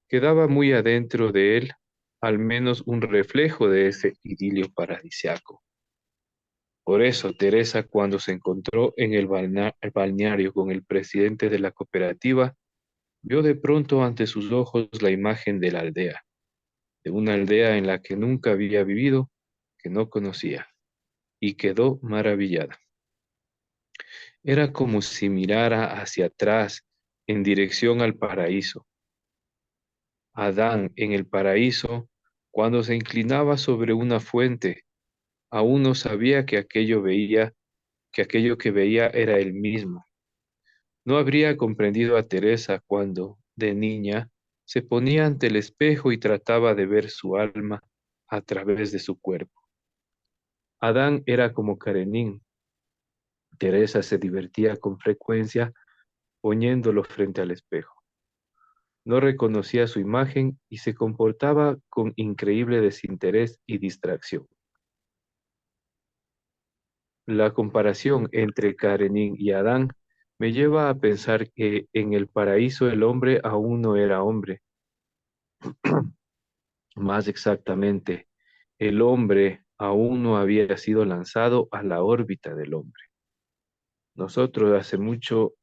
quedaba muy adentro de él al menos un reflejo de ese idilio paradisiaco. Por eso, Teresa, cuando se encontró en el balneario con el presidente de la cooperativa, vio de pronto ante sus ojos la imagen de una aldea en la que nunca había vivido, que no conocía, y quedó maravillada. Era como si mirara hacia atrás en dirección al paraíso. Adán en el paraíso, cuando se inclinaba sobre una fuente, aún no sabía que aquello que veía era él mismo. No habría comprendido a Teresa cuando, de niña, se ponía ante el espejo y trataba de ver su alma a través de su cuerpo. Adán era como Karenin. Teresa se divertía con frecuencia poniéndolo frente al espejo. No reconocía su imagen y se comportaba con increíble desinterés y distracción. La comparación entre Karenin y Adán me lleva a pensar que en el paraíso el hombre aún no era hombre. Más exactamente, el hombre aún no había sido lanzado a la órbita del hombre. Nosotros hace mucho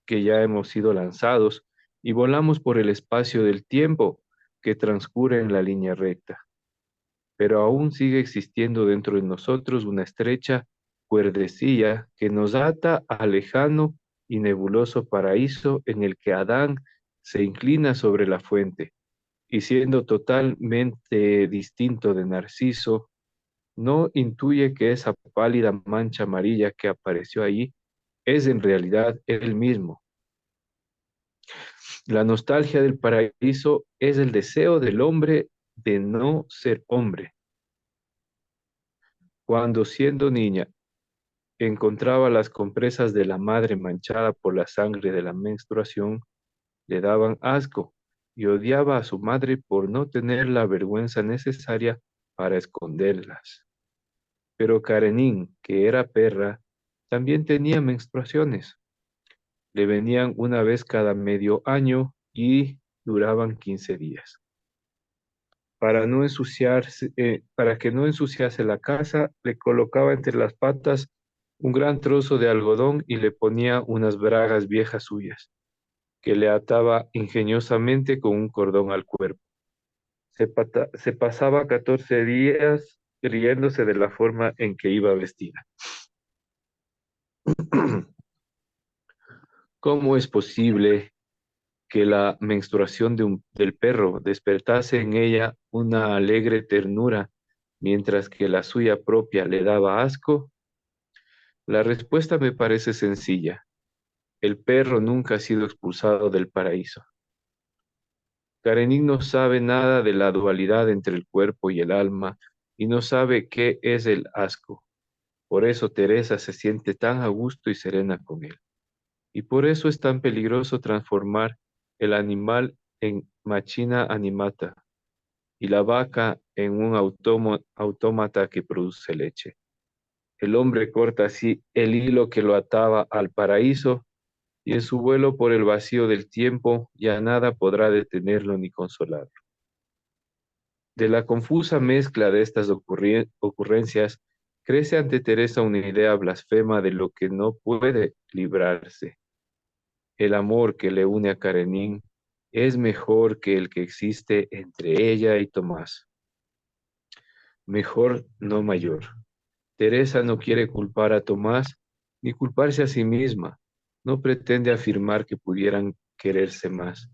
que ya hemos sido lanzados y volamos por el espacio del tiempo que transcurre en la línea recta, pero aún sigue existiendo dentro de nosotros una estrecha cuerdecilla que nos ata al lejano y nebuloso paraíso en el que Adán se inclina sobre la fuente y siendo totalmente distinto de Narciso, no intuye que esa pálida mancha amarilla que apareció allí es en realidad él mismo. La nostalgia del paraíso es el deseo del hombre de no ser hombre. Cuando siendo niña encontraba las compresas de la madre manchada por la sangre de la menstruación, le daban asco y odiaba a su madre por no tener la vergüenza necesaria para esconderlas. Pero Karenin, que era perra, también tenía menstruaciones. Le venían una vez cada medio año y duraban 15 días. Para que no ensuciase la casa, le colocaba entre las patas un gran trozo de algodón y le ponía unas bragas viejas suyas, que le ataba ingeniosamente con un cordón al cuerpo. Se pasaba 14 días riéndose de la forma en que iba vestida. ¿Cómo es posible que la menstruación del perro despertase en ella una alegre ternura, mientras que la suya propia le daba asco? La respuesta me parece sencilla. El perro nunca ha sido expulsado del paraíso. Karenin no sabe nada de la dualidad entre el cuerpo y el alma y no sabe qué es el asco. Por eso Teresa se siente tan a gusto y serena con él. Y por eso es tan peligroso transformar el animal en machina animata y la vaca en un autómata que produce leche. El hombre corta así el hilo que lo ataba al paraíso y en su vuelo por el vacío del tiempo ya nada podrá detenerlo ni consolarlo. De la confusa mezcla de estas ocurrencias crece ante Teresa una idea blasfema de lo que no puede librarse. El amor que le une a Karenin es mejor que el que existe entre ella y Tomás. Mejor, no mayor. Teresa no quiere culpar a Tomás ni culparse a sí misma. No pretende afirmar que pudieran quererse más,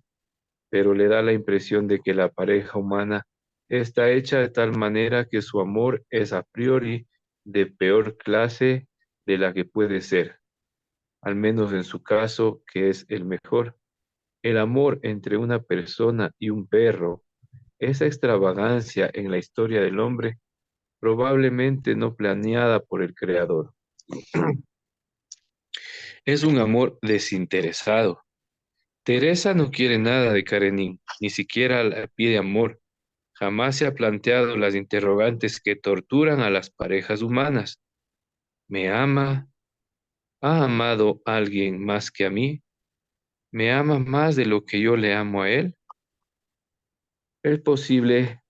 pero le da la impresión de que la pareja humana está hecha de tal manera que su amor es a priori de peor clase de la que puede ser, al menos en su caso, que es el mejor. El amor entre una persona y un perro, esa extravagancia en la historia del hombre, probablemente no planeada por el Creador. Es un amor desinteresado. Teresa no quiere nada de Karenin, ni siquiera la pide amor. Jamás se ha planteado las interrogantes que torturan a las parejas humanas. ¿Me ama? ¿Ha amado a alguien más que a mí? ¿Me ama más de lo que yo le amo a él? Es posible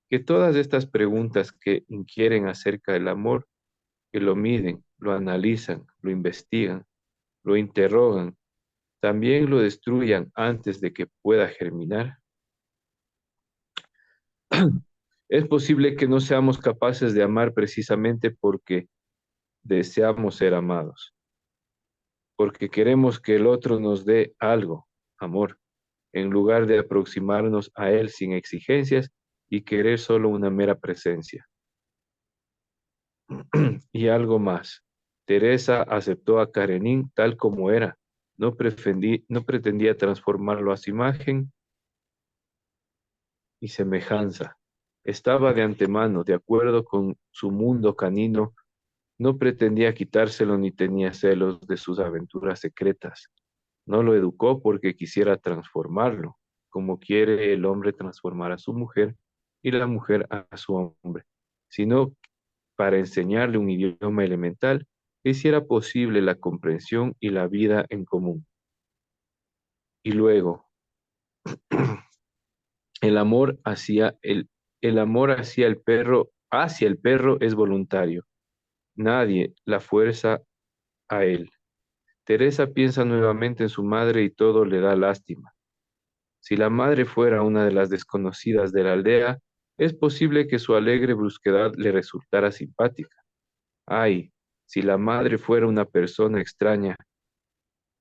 que todas estas preguntas que inquieren acerca del amor, que lo miden, lo analizan, lo investigan, lo interrogan, también lo destruyan antes de que pueda germinar. Es posible que no seamos capaces de amar precisamente porque deseamos ser amados, porque queremos que el otro nos dé algo, amor, en lugar de aproximarnos a él sin exigencias y querer solo una mera presencia. Y algo más. Teresa aceptó a Karenin tal como era. No pretendía transformarlo a su imagen y semejanza. Estaba de antemano de acuerdo con su mundo canino. No pretendía quitárselo ni tenía celos de sus aventuras secretas. No lo educó porque quisiera transformarlo, como quiere el hombre transformar a su mujer y la mujer a su hombre, sino para enseñarle un idioma elemental que hiciera posible la comprensión y la vida en común. Y luego, el amor el amor hacia el perro es voluntario. Nadie la fuerza a él. Teresa piensa nuevamente en su madre y todo le da lástima. Si la madre fuera una de las desconocidas de la aldea, es posible que su alegre brusquedad le resultara simpática. Ay, si la madre fuera una persona extraña.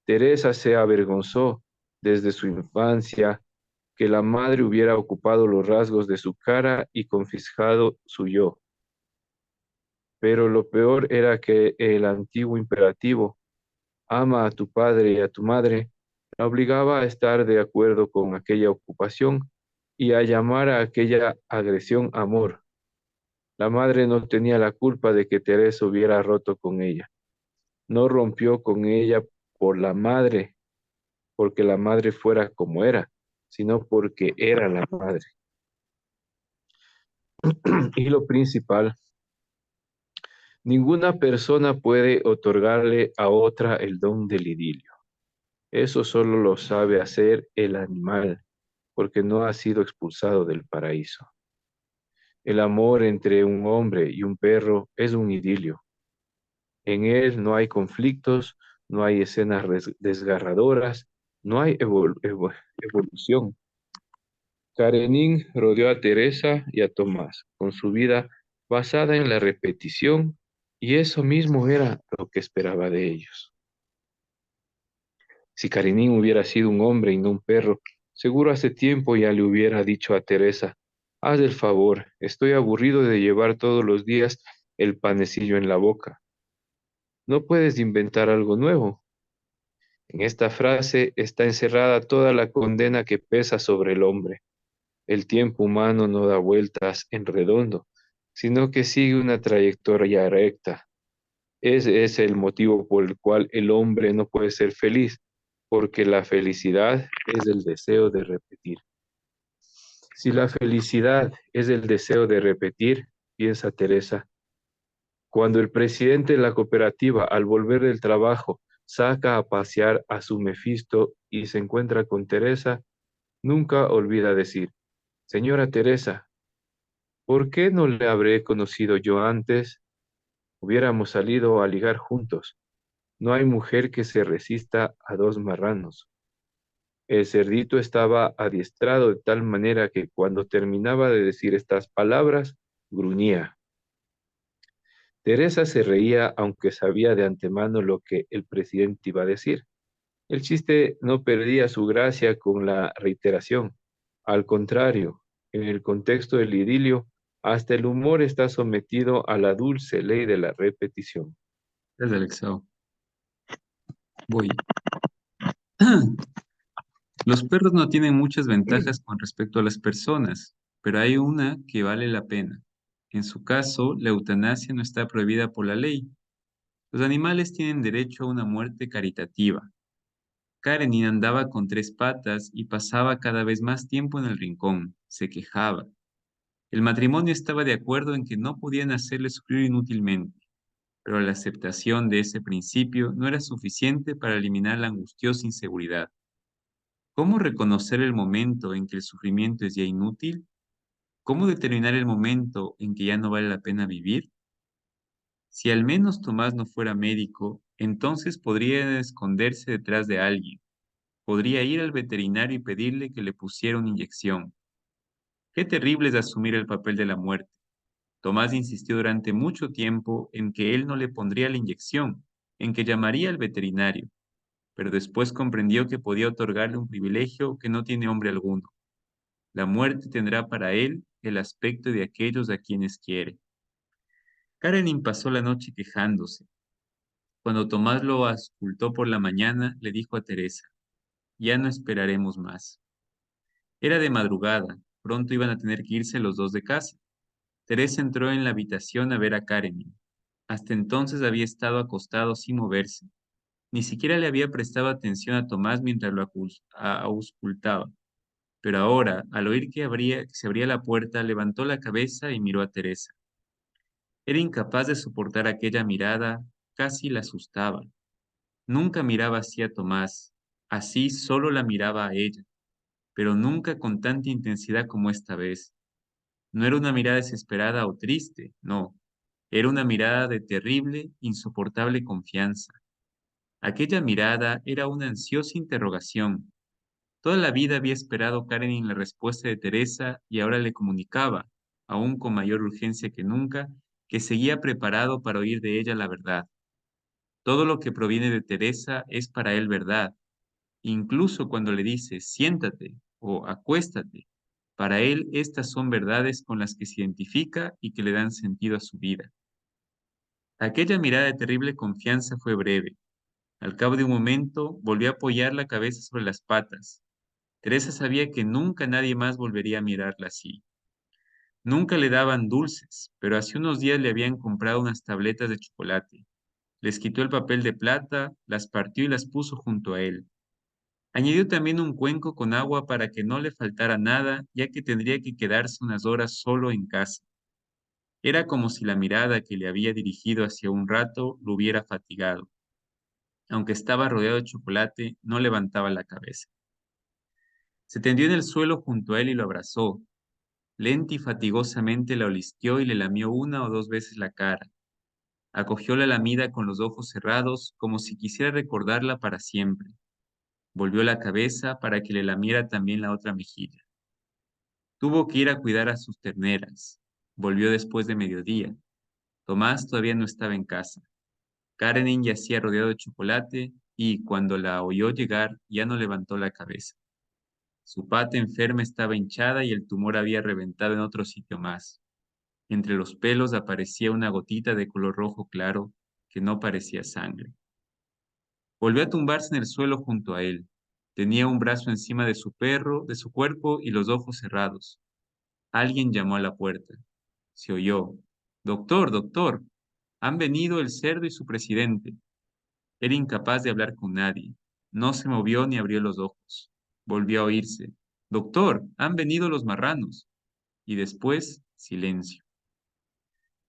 Teresa se avergonzó desde su infancia que la madre hubiera ocupado los rasgos de su cara y confiscado su yo. Pero lo peor era que el antiguo imperativo, ama a tu padre y a tu madre, la obligaba a estar de acuerdo con aquella ocupación y a llamar a aquella agresión amor. La madre no tenía la culpa de que Teresa hubiera roto con ella. No rompió con ella por la madre, porque la madre fuera como era, sino porque era la madre. Y lo principal, ninguna persona puede otorgarle a otra el don del idilio. Eso solo lo sabe hacer el animal, porque no ha sido expulsado del paraíso. El amor entre un hombre y un perro es un idilio. En él no hay conflictos, no hay escenas desgarradoras, no hay evolución. Karenin rodeó a Teresa y a Tomás con su vida basada en la repetición, y eso mismo era lo que esperaba de ellos. Si Karenin hubiera sido un hombre y no un perro, seguro hace tiempo ya le hubiera dicho a Teresa: haz el favor, estoy aburrido de llevar todos los días el panecillo en la boca. No puedes inventar algo nuevo. En esta frase está encerrada toda la condena que pesa sobre el hombre. El tiempo humano no da vueltas en redondo, sino que sigue una trayectoria recta. Ese es el motivo por el cual el hombre no puede ser feliz, porque la felicidad es el deseo de repetir. Si la felicidad es el deseo de repetir, piensa Teresa, cuando el presidente de la cooperativa, al volver del trabajo, saca a pasear a su Mefisto y se encuentra con Teresa, nunca olvida decir: señora Teresa, ¿por qué no le habré conocido yo antes? Hubiéramos salido a ligar juntos. No hay mujer que se resista a dos marranos. El cerdito estaba adiestrado de tal manera que cuando terminaba de decir estas palabras, gruñía. Teresa se reía aunque sabía de antemano lo que el presidente iba a decir. El chiste no perdía su gracia con la reiteración. Al contrario, en el contexto del idilio, hasta el humor está sometido a la dulce ley de la repetición. Desde Alexao. Voy. Los perros no tienen muchas ventajas con respecto a las personas, pero hay una que vale la pena. En su caso, la eutanasia no está prohibida por la ley. Los animales tienen derecho a una muerte caritativa. Karenin andaba con 3 patas y pasaba cada vez más tiempo en el rincón. Se quejaba. El matrimonio estaba de acuerdo en que no podían hacerle sufrir inútilmente, pero la aceptación de ese principio no era suficiente para eliminar la angustiosa inseguridad. ¿Cómo reconocer el momento en que el sufrimiento es ya inútil? ¿Cómo determinar el momento en que ya no vale la pena vivir? Si al menos Tomás no fuera médico, entonces podría esconderse detrás de alguien. Podría ir al veterinario y pedirle que le pusiera una inyección. Qué terrible es asumir el papel de la muerte. Tomás insistió durante mucho tiempo en que él no le pondría la inyección, en que llamaría al veterinario, pero después comprendió que podía otorgarle un privilegio que no tiene hombre alguno. La muerte tendrá para él el aspecto de aquellos a quienes quiere. Karenin pasó la noche quejándose. Cuando Tomás lo auscultó por la mañana, le dijo a Teresa, ya no esperaremos más. Era de madrugada, pronto iban a tener que irse los dos de casa. Teresa entró en la habitación a ver a Karenin. Hasta entonces había estado acostado sin moverse. Ni siquiera le había prestado atención a Tomás mientras lo auscultaba. Pero ahora, al oír que se abría la puerta, levantó la cabeza y miró a Teresa. Era incapaz de soportar aquella mirada, casi la asustaba. Nunca miraba así a Tomás, así solo la miraba a ella, pero nunca con tanta intensidad como esta vez. No era una mirada desesperada o triste, no. Era una mirada de terrible, insoportable confianza. Aquella mirada era una ansiosa interrogación. Toda la vida había esperado Karenin la respuesta de Teresa y ahora le comunicaba, aún con mayor urgencia que nunca, que seguía preparado para oír de ella la verdad. Todo lo que proviene de Teresa es para él verdad, incluso cuando le dice siéntate o acuéstate. Para él estas son verdades con las que se identifica y que le dan sentido a su vida. Aquella mirada de terrible confianza fue breve. Al cabo de un momento volvió a apoyar la cabeza sobre las patas. Teresa sabía que nunca nadie más volvería a mirarla así. Nunca le daban dulces, pero hace unos días le habían comprado unas tabletas de chocolate. Les quitó el papel de plata, las partió y las puso junto a él. Añadió también un cuenco con agua para que no le faltara nada, ya que tendría que quedarse unas horas solo en casa. Era como si la mirada que le había dirigido hacia un rato lo hubiera fatigado. Aunque estaba rodeado de chocolate, no levantaba la cabeza. Se tendió en el suelo junto a él y lo abrazó. Lenta y fatigosamente la olisqueó y le lamió 1 o 2 veces la cara. Acogió la lamida con los ojos cerrados, como si quisiera recordarla para siempre. Volvió la cabeza para que le lamiera también la otra mejilla. Tuvo que ir a cuidar a sus terneras. Volvió después de mediodía. Tomás todavía no estaba en casa. Karenin yacía rodeado de chocolate y, cuando la oyó llegar, ya no levantó la cabeza. Su pata enferma estaba hinchada y el tumor había reventado en otro sitio más. Entre los pelos aparecía una gotita de color rojo claro que no parecía sangre. Volvió a tumbarse en el suelo junto a él. Tenía un brazo encima de su perro, de su cuerpo y los ojos cerrados. Alguien llamó a la puerta. Se oyó. Doctor, doctor, han venido el cerdo y su presidente. Era incapaz de hablar con nadie. No se movió ni abrió los ojos. Volvió a oírse. Doctor, han venido los marranos. Y después, silencio.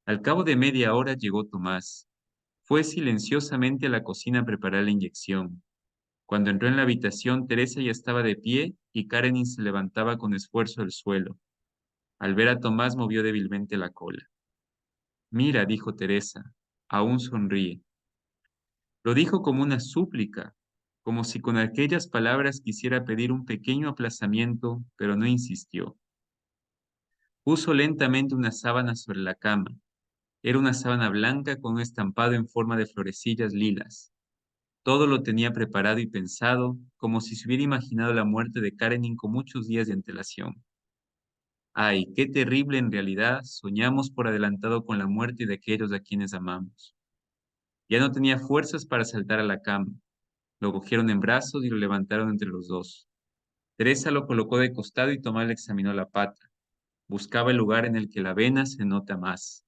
Al cabo de media hora llegó Tomás. Fue silenciosamente a la cocina a preparar la inyección. Cuando entró en la habitación, Teresa ya estaba de pie y Karenin se levantaba con esfuerzo del suelo. Al ver a Tomás movió débilmente la cola. Mira, dijo Teresa, aún sonríe. Lo dijo como una súplica, como si con aquellas palabras quisiera pedir un pequeño aplazamiento, pero no insistió. Puso lentamente una sábana sobre la cama. Era una sábana blanca con un estampado en forma de florecillas lilas. Todo lo tenía preparado y pensado, como si se hubiera imaginado la muerte de Karenin con muchos días de antelación. Ay, qué terrible en realidad, soñamos por adelantado con la muerte de aquellos a quienes amamos. Ya no tenía fuerzas para saltar a la cama. Lo cogieron en brazos y lo levantaron entre los dos. Teresa lo colocó de costado y Tomás le examinó la pata. Buscaba el lugar en el que la vena se nota más.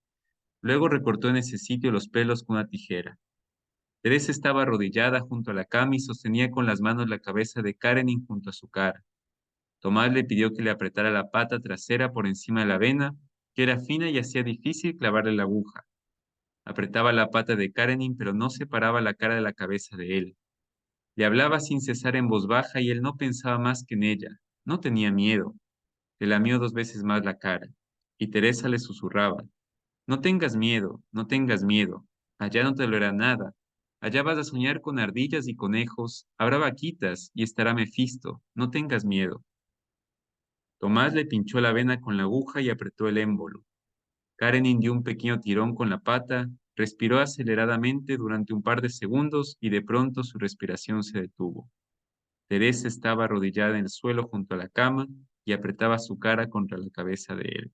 Luego recortó en ese sitio los pelos con una tijera. Teresa estaba arrodillada junto a la cama y sostenía con las manos la cabeza de Karenin junto a su cara. Tomás le pidió que le apretara la pata trasera por encima de la vena, que era fina y hacía difícil clavarle la aguja. Apretaba la pata de Karenin, pero no separaba la cara de la cabeza de él. Le hablaba sin cesar en voz baja y él no pensaba más que en ella. No tenía miedo. Le lamió 2 veces más la cara. Y Teresa le susurraba: no tengas miedo, no tengas miedo. Allá no te dolerá nada. Allá vas a soñar con ardillas y conejos, habrá vaquitas y estará Mefisto. No tengas miedo. Tomás le pinchó la vena con la aguja y apretó el émbolo. Karenin dio un pequeño tirón con la pata, respiró aceleradamente durante un par de segundos y de pronto su respiración se detuvo. Teresa estaba arrodillada en el suelo junto a la cama y apretaba su cara contra la cabeza de él.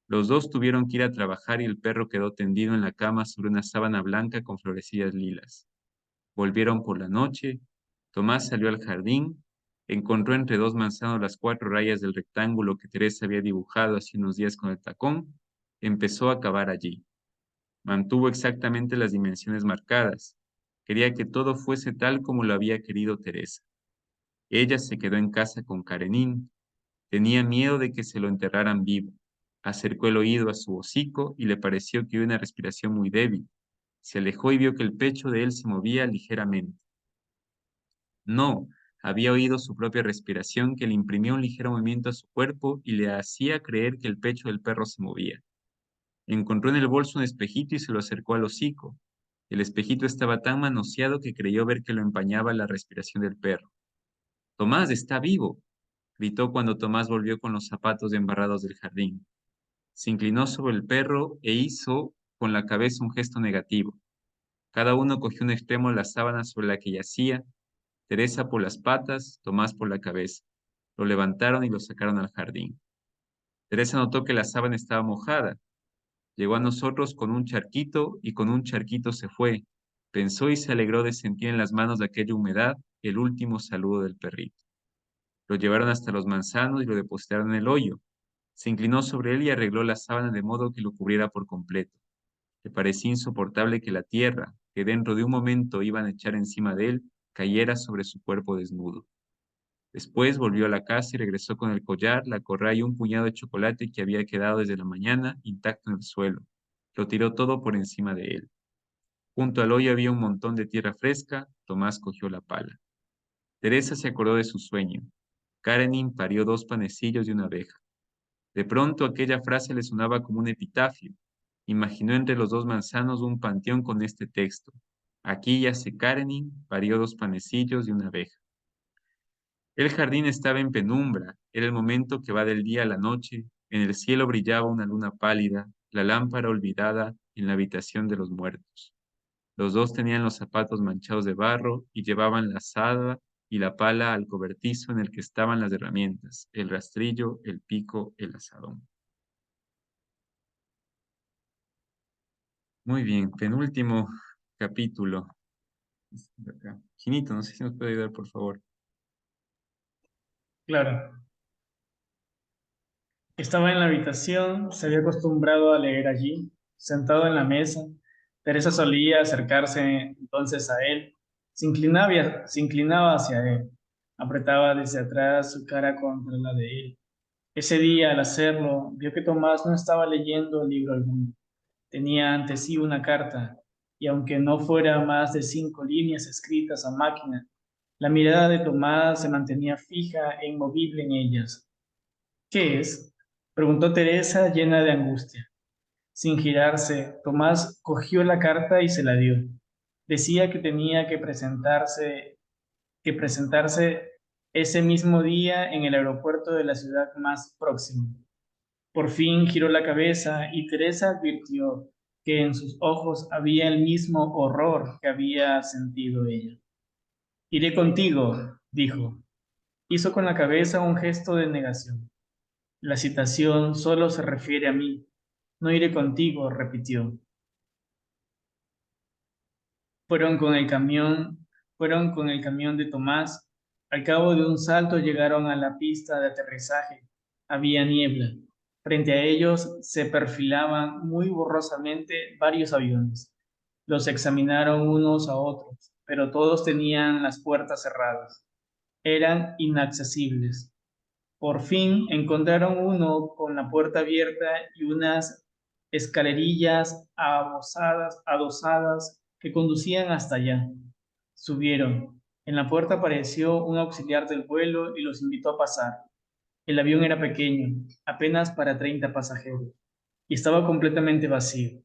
Los dos tuvieron que ir a trabajar y el perro quedó tendido en la cama sobre una sábana blanca con florecillas lilas. Volvieron por la noche. Tomás salió al jardín, encontró entre 2 manzanos las 4 rayas del rectángulo que Teresa había dibujado hace unos días con el tacón. Empezó a cavar allí. Mantuvo exactamente las dimensiones marcadas. Quería que todo fuese tal como lo había querido Teresa. Ella se quedó en casa con Karenin. Tenía miedo de que se lo enterraran vivo. Acercó el oído a su hocico y le pareció que oía una respiración muy débil. Se alejó y vio que el pecho de él se movía ligeramente. No, había oído su propia respiración que le imprimía un ligero movimiento a su cuerpo y le hacía creer que el pecho del perro se movía. Encontró en el bolso un espejito y se lo acercó al hocico. El espejito estaba tan manoseado que creyó ver que lo empañaba la respiración del perro. «Tomás, está vivo», gritó cuando Tomás volvió con los zapatos embarrados del jardín. Se inclinó sobre el perro e hizo con la cabeza un gesto negativo. Cada uno cogió un extremo de la sábana sobre la que yacía, Teresa por las patas, Tomás por la cabeza. Lo levantaron y lo sacaron al jardín. Teresa notó que la sábana estaba mojada. Llegó a nosotros con un charquito y con un charquito se fue. Pensó y se alegró de sentir en las manos de aquella humedad el último saludo del perrito. Lo llevaron hasta los manzanos y lo depositaron en el hoyo. Se inclinó sobre él y arregló la sábana de modo que lo cubriera por completo. Le parecía insoportable que la tierra, que dentro de un momento iban a echar encima de él, cayera sobre su cuerpo desnudo. Después volvió a la casa y regresó con el collar, la correa y un puñado de chocolate que había quedado desde la mañana intacto en el suelo. Lo tiró todo por encima de él. Junto al hoyo había un montón de tierra fresca. Tomás cogió la pala. Teresa se acordó de su sueño. Karenin parió 2 panecillos y una abeja. De pronto aquella frase le sonaba como un epitafio. Imaginó entre los 2 manzanos un panteón con este texto: aquí yace Karenin, parió 2 panecillos y una abeja. El jardín estaba en penumbra, era el momento que va del día a la noche, en el cielo brillaba una luna pálida, la lámpara olvidada en la habitación de los muertos. Los dos tenían los zapatos manchados de barro y llevaban la azada y la pala al cobertizo en el que estaban las herramientas, el rastrillo, el pico, el azadón. Muy bien, penúltimo capítulo. Ginito, no sé si nos puede ayudar, por favor. Claro. Estaba en la habitación, se había acostumbrado a leer allí, sentado en la mesa. Teresa solía acercarse entonces a él. Se inclinaba hacia él. Apretaba desde atrás su cara contra la de él. Ese día, al hacerlo, vio que Tomás no estaba leyendo libro alguno. Tenía ante sí una carta, y aunque no fuera más de 5 líneas escritas a máquina, la mirada de Tomás se mantenía fija e inmovible en ellas. ¿Qué es?, preguntó Teresa llena de angustia. Sin girarse, Tomás cogió la carta y se la dio. Decía que tenía que presentarse ese mismo día en el aeropuerto de la ciudad más próxima. Por fin giró la cabeza y Teresa advirtió que en sus ojos había el mismo horror que había sentido ella. Iré contigo, dijo. Hizo con la cabeza un gesto de negación. La citación solo se refiere a mí. No iré contigo, repitió. Fueron con el camión, fueron con el camión de Tomás. Al cabo de un salto llegaron a la pista de aterrizaje. Había niebla. Frente a ellos se perfilaban muy borrosamente varios aviones. Los examinaron unos a otros, pero todos tenían las puertas cerradas. Eran inaccesibles. Por fin encontraron uno con la puerta abierta y unas escalerillas adosadas que conducían hasta allá. Subieron. En la puerta apareció un auxiliar del vuelo y los invitó a pasar. El avión era pequeño, apenas para 30 pasajeros, y estaba completamente vacío.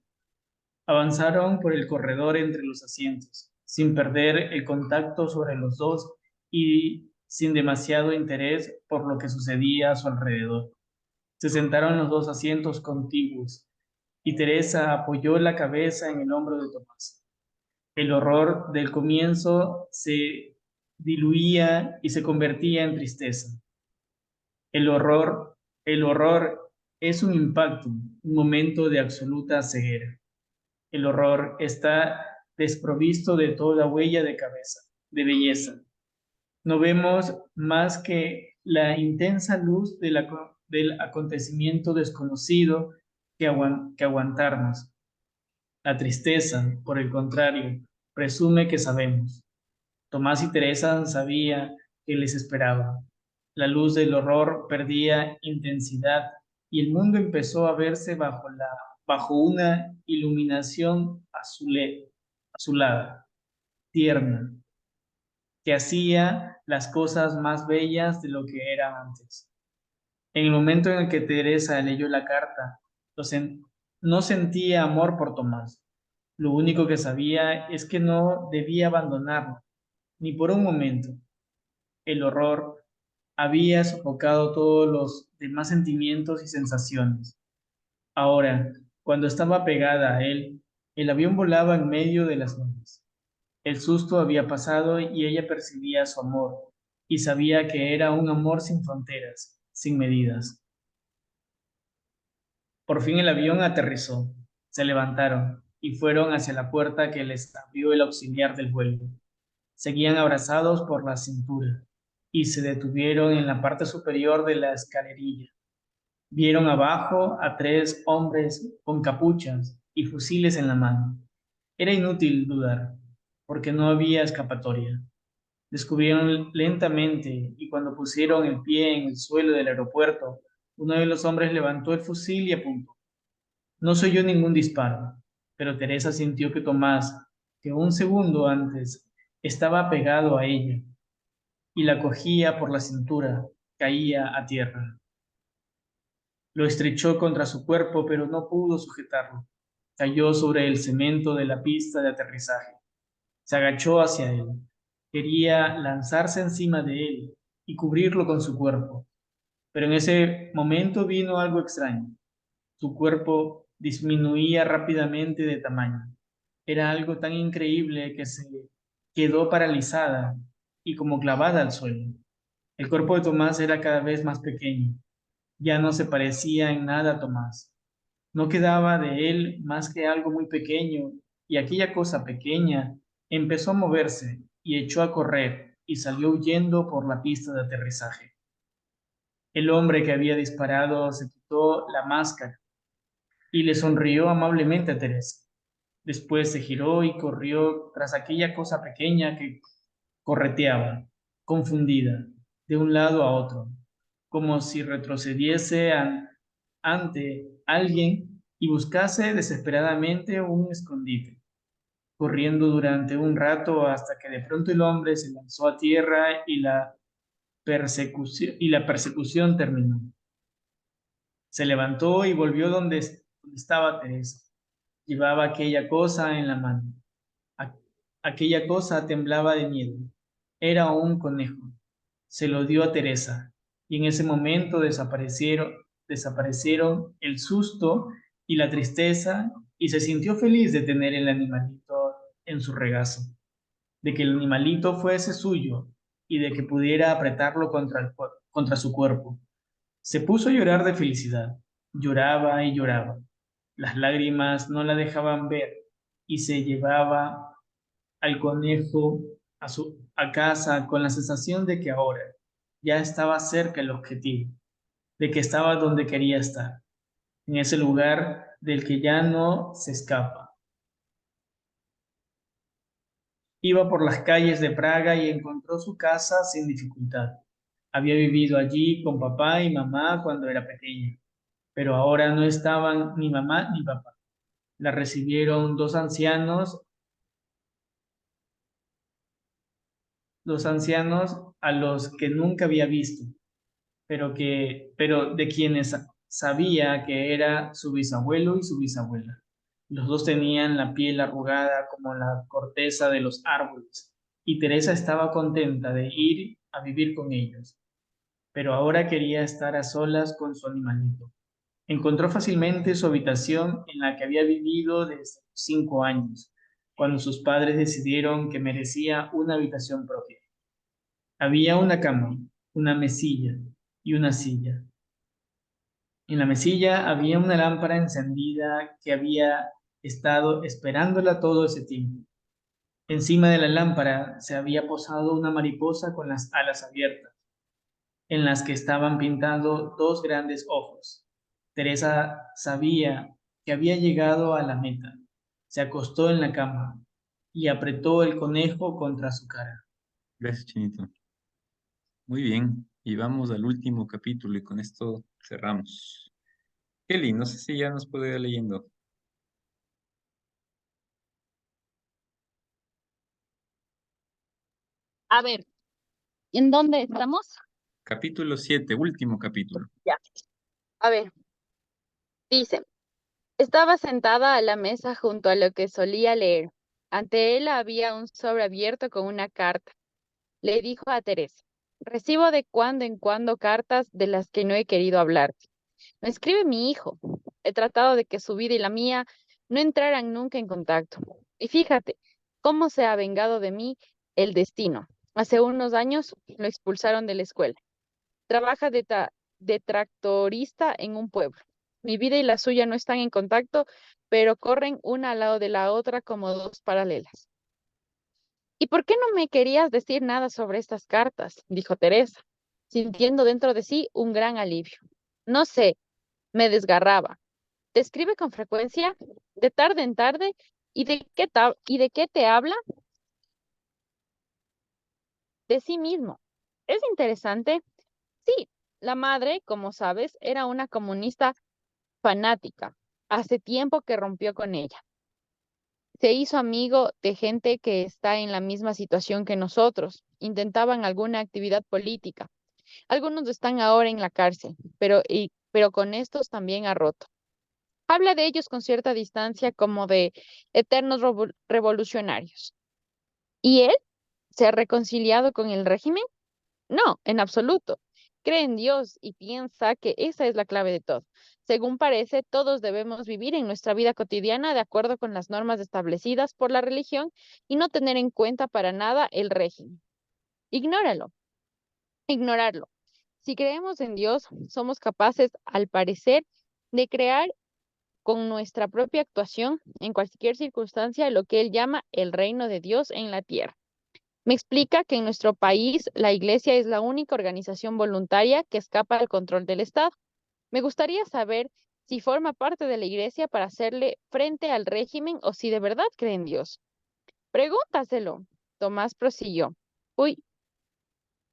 Avanzaron por el corredor entre los asientos, sin perder el contacto sobre los dos y sin demasiado interés por lo que sucedía a su alrededor. Se sentaron en los dos asientos contiguos y Teresa apoyó la cabeza en el hombro de Tomás. El horror del comienzo se diluía y se convertía en tristeza. El horror es un impacto, un momento de absoluta ceguera. El horror está desprovisto de toda huella de cabeza, de belleza. No vemos más que la intensa luz del acontecimiento desconocido que aguantarnos. La tristeza, por el contrario, presume que sabemos. Tomás y Teresa sabían que les esperaba. La luz del horror perdía intensidad y el mundo empezó a verse bajo una iluminación azulada, tierna, que hacía las cosas más bellas de lo que eran antes. En el momento en el que Teresa leyó la carta, no sentía amor por Tomás. Lo único que sabía es que no debía abandonarlo, ni por un momento. El horror había sofocado todos los demás sentimientos y sensaciones. Ahora, cuando estaba pegada a él, el avión volaba en medio de las nubes. El susto había pasado y ella percibía su amor, y sabía que era un amor sin fronteras, sin medidas. Por fin el avión aterrizó. Se levantaron y fueron hacia la puerta que les abrió el auxiliar del vuelo. Seguían abrazados por la cintura y se detuvieron en la parte superior de la escalerilla. Vieron abajo a 3 hombres con capuchas y fusiles en la mano. Era inútil dudar, porque no había escapatoria. Descubrieron lentamente y cuando pusieron el pie en el suelo del aeropuerto, uno de los hombres levantó el fusil y apuntó. No se oyó ningún disparo, pero Teresa sintió que Tomás, que un segundo antes estaba pegado a ella y la cogía por la cintura, caía a tierra. Lo estrechó contra su cuerpo, pero no pudo sujetarlo. Cayó sobre el cemento de la pista de aterrizaje. Se agachó hacia él. Quería lanzarse encima de él y cubrirlo con su cuerpo. Pero en ese momento vino algo extraño. Su cuerpo disminuía rápidamente de tamaño. Era algo tan increíble que se quedó paralizada y como clavada al suelo. El cuerpo de Tomás era cada vez más pequeño. Ya no se parecía en nada a Tomás. No quedaba de él más que algo muy pequeño, y aquella cosa pequeña empezó a moverse y echó a correr y salió huyendo por la pista de aterrizaje. El hombre que había disparado se quitó la máscara y le sonrió amablemente a Teresa. Después se giró y corrió tras aquella cosa pequeña que correteaba, confundida, de un lado a otro, como si retrocediese ante alguien y buscase desesperadamente un escondite, corriendo durante un rato hasta que de pronto el hombre se lanzó a tierra y la persecución terminó. Se levantó y volvió donde estaba Teresa. Llevaba aquella cosa en la mano. Aquella cosa temblaba de miedo. Era un conejo. Se lo dio a Teresa y en ese momento desaparecieron. desaparecieron el susto y la tristeza y se sintió feliz de tener el animalito en su regazo, de que el animalito fuese suyo y de que pudiera apretarlo contra su cuerpo. Se puso a llorar de felicidad. Lloraba y lloraba. Las lágrimas no la dejaban ver y se llevaba al conejo a casa con la sensación de que ahora ya estaba cerca el objetivo, de que estaba donde quería estar, en ese lugar del que ya no se escapa. Iba por las calles de Praga y encontró su casa sin dificultad. Había vivido allí con papá y mamá cuando era pequeña, pero ahora no estaban ni mamá ni papá. La recibieron dos ancianos a los que nunca había visto, pero de quienes sabía que era su bisabuelo y su bisabuela. Los dos tenían la piel arrugada como la corteza de los árboles, y Teresa estaba contenta de ir a vivir con ellos, pero ahora quería estar a solas con su animalito. Encontró fácilmente su habitación en la que había vivido desde 5 años, cuando sus padres decidieron que merecía una habitación propia. Había una cama, una mesilla y una silla. En la mesilla había una lámpara encendida que había estado esperándola todo ese tiempo. Encima de la lámpara se había posado una mariposa con las alas abiertas, en las que estaban pintados dos grandes ojos. Teresa sabía que había llegado a la meta. Se acostó en la cama y apretó el conejo contra su cara. Gracias, Chinito. Muy bien, y vamos al último capítulo y con esto cerramos. Kelly, no sé si ya nos puede ir leyendo. A ver, ¿en dónde estamos? Capítulo 7, último capítulo. Ya. A ver, dice, estaba sentada a la mesa junto a lo que solía leer. Ante él había un sobre abierto con una carta. Le dijo a Teresa, recibo de cuando en cuando cartas de las que no he querido hablarte. Me escribe mi hijo. He tratado de que su vida y la mía no entraran nunca en contacto. Y fíjate cómo se ha vengado de mí el destino. Hace unos años lo expulsaron de la escuela. Trabaja de tractorista en un pueblo. Mi vida y la suya no están en contacto, pero corren una al lado de la otra como dos paralelas. ¿Y por qué no me querías decir nada sobre estas cartas? Dijo Teresa, sintiendo dentro de sí un gran alivio. No sé, me desgarraba. ¿Te escribe con frecuencia? ¿De tarde en tarde? ¿Y de qué te habla? De sí mismo. ¿Es interesante? Sí, la madre, como sabes, era una comunista fanática. Hace tiempo que rompió con ella. Se hizo amigo de gente que está en la misma situación que nosotros. Intentaban alguna actividad política. Algunos están ahora en la cárcel, pero con estos también ha roto. Habla de ellos con cierta distancia como de eternos revolucionarios. ¿Y él se ha reconciliado con el régimen? No, en absoluto. Cree en Dios y piensa que esa es la clave de todo. Según parece, todos debemos vivir en nuestra vida cotidiana de acuerdo con las normas establecidas por la religión y no tener en cuenta para nada el régimen. Ignóralo, ignorarlo. Si creemos en Dios, somos capaces, al parecer, de crear con nuestra propia actuación en cualquier circunstancia lo que él llama el reino de Dios en la tierra. Me explica que en nuestro país la Iglesia es la única organización voluntaria que escapa al control del Estado. Me gustaría saber si forma parte de la Iglesia para hacerle frente al régimen o si de verdad cree en Dios. Pregúntaselo. Tomás prosiguió. Uy,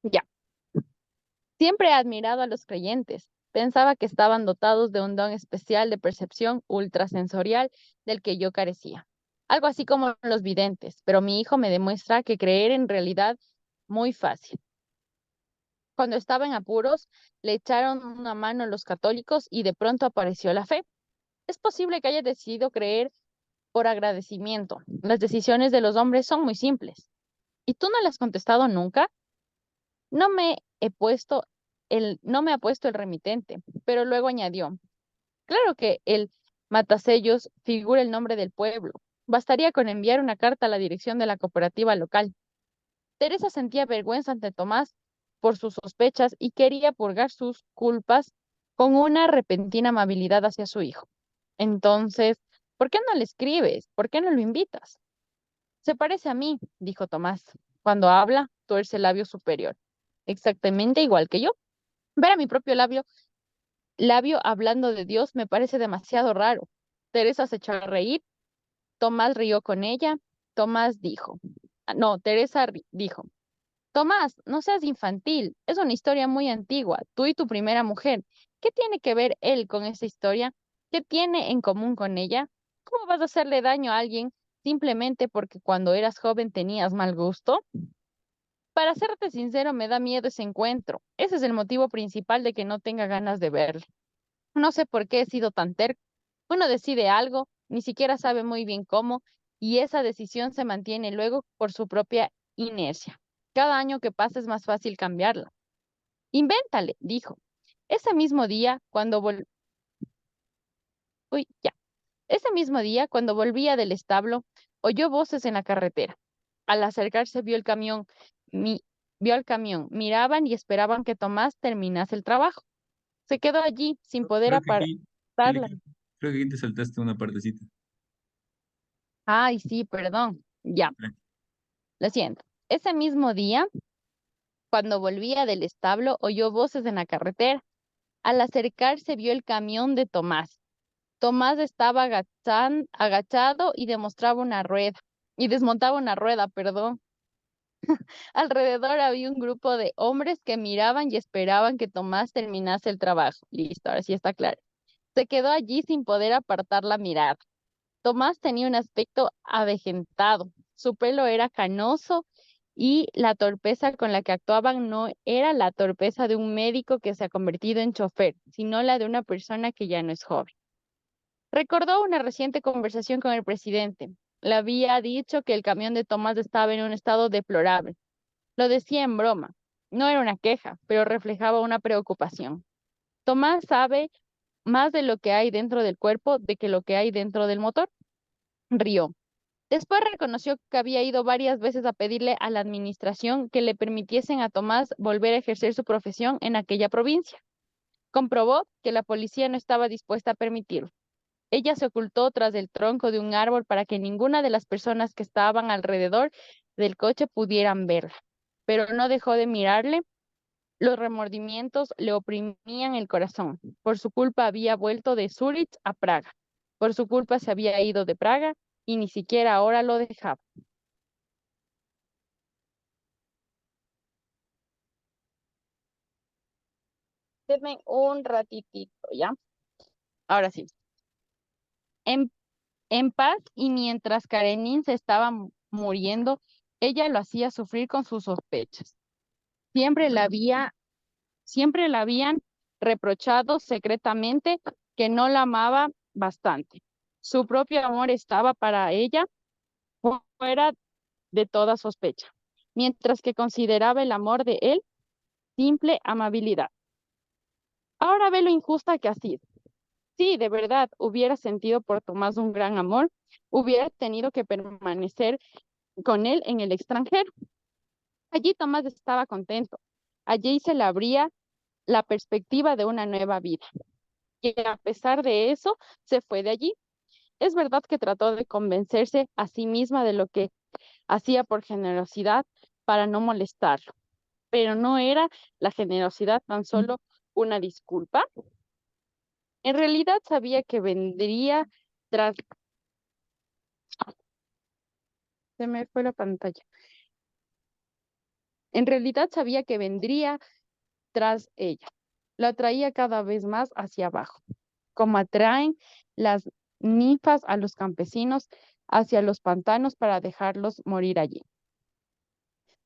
ya. Siempre he admirado a los creyentes. Pensaba que estaban dotados de un don especial de percepción ultrasensorial del que yo carecía. Algo así como los videntes, pero mi hijo me demuestra que creer en realidad muy fácil. Cuando estaba en apuros, le echaron una mano los católicos y de pronto apareció la fe. Es posible que haya decidido creer por agradecimiento. Las decisiones de los hombres son muy simples. ¿Y tú no le has contestado nunca? No me he puesto no me ha puesto el remitente, pero luego añadió, claro que el matasellos figura el nombre del pueblo. Bastaría con enviar una carta a la dirección de la cooperativa local. Teresa sentía vergüenza ante Tomás por sus sospechas y quería purgar sus culpas con una repentina amabilidad hacia su hijo. Entonces, ¿por qué no le escribes? ¿Por qué no lo invitas? Se parece a mí, dijo Tomás. Cuando habla, tuerce el labio superior. Exactamente igual que yo. Ver a mi propio labio hablando de Dios me parece demasiado raro. Teresa se echó a reír. Tomás rió con ella. Tomás dijo. No, Teresa dijo. Tomás, no seas infantil. Es una historia muy antigua. Tú y tu primera mujer. ¿Qué tiene que ver él con esa historia? ¿Qué tiene en común con ella? ¿Cómo vas a hacerle daño a alguien simplemente porque cuando eras joven tenías mal gusto? Para serte sincero, me da miedo ese encuentro. Ese es el motivo principal de que no tenga ganas de verle. No sé por qué he sido tan terco. Uno decide algo, ni siquiera sabe muy bien cómo, y esa decisión se mantiene luego por su propia inercia. Cada año que pasa es más fácil cambiarla. Invéntale, dijo. Ese mismo día, cuando Uy, ya. Ese mismo día, cuando volvía del establo, oyó voces en la carretera. Al acercarse mi- vio al camión, miraban y esperaban que Tomás terminase el trabajo. Se quedó allí sin poder Creo que aquí, Kelly, apartarla. creo que aquí te saltaste una partecita. Ay, sí, perdón. Ya, lo siento. Ese mismo día, cuando volvía del establo, oyó voces en la carretera. Al acercarse, vio el camión de Tomás. Tomás estaba agachado y demostraba una rueda, y desmontaba una rueda, perdón. Alrededor había un grupo de hombres que miraban y esperaban que Tomás terminase el trabajo. Listo, ahora sí está claro. Se quedó allí sin poder apartar la mirada. Tomás tenía un aspecto avejentado. Su pelo era canoso y la torpeza con la que actuaban no era la torpeza de un médico que se ha convertido en chofer, sino la de una persona que ya no es joven. Recordó una reciente conversación con el presidente. Le había dicho que el camión de Tomás estaba en un estado deplorable. Lo decía en broma. No era una queja, pero reflejaba una preocupación. Tomás sabe más de lo que hay dentro del cuerpo de que lo que hay dentro del motor. Rió. Después reconoció que había ido varias veces a pedirle a la administración que le permitiesen a Tomás volver a ejercer su profesión en aquella provincia. Comprobó que la policía no estaba dispuesta a permitirlo. Ella se ocultó tras el tronco de un árbol para que ninguna de las personas que estaban alrededor del coche pudieran verla, pero no dejó de mirarle. Los remordimientos le oprimían el corazón. Por su culpa había vuelto de Zúrich a Praga. Por su culpa se había ido de Praga y ni siquiera ahora lo dejaba. Denme un ratitito, ¿ya? Ahora sí. En, en paz y mientras Karenin se estaba muriendo, ella lo hacía sufrir con sus sospechas. Siempre siempre la habían reprochado secretamente que no la amaba bastante. Su propio amor estaba para ella fuera de toda sospecha, mientras que consideraba el amor de él simple amabilidad. Ahora ve lo injusta que ha sido. Si de verdad hubiera sentido por Tomás un gran amor, hubiera tenido que permanecer con él en el extranjero. Allí Tomás estaba contento. Allí se le abría la perspectiva de una nueva vida. Y a pesar de eso, se fue de allí. Es verdad que trató de convencerse a sí misma de lo que hacía por generosidad para no molestarlo, pero no era la generosidad tan solo una disculpa. En realidad sabía que vendría tras... Se me fue la pantalla. En realidad sabía que vendría tras ella. La atraía cada vez más hacia abajo, como atraen las ninfas a los campesinos hacia los pantanos para dejarlos morir allí.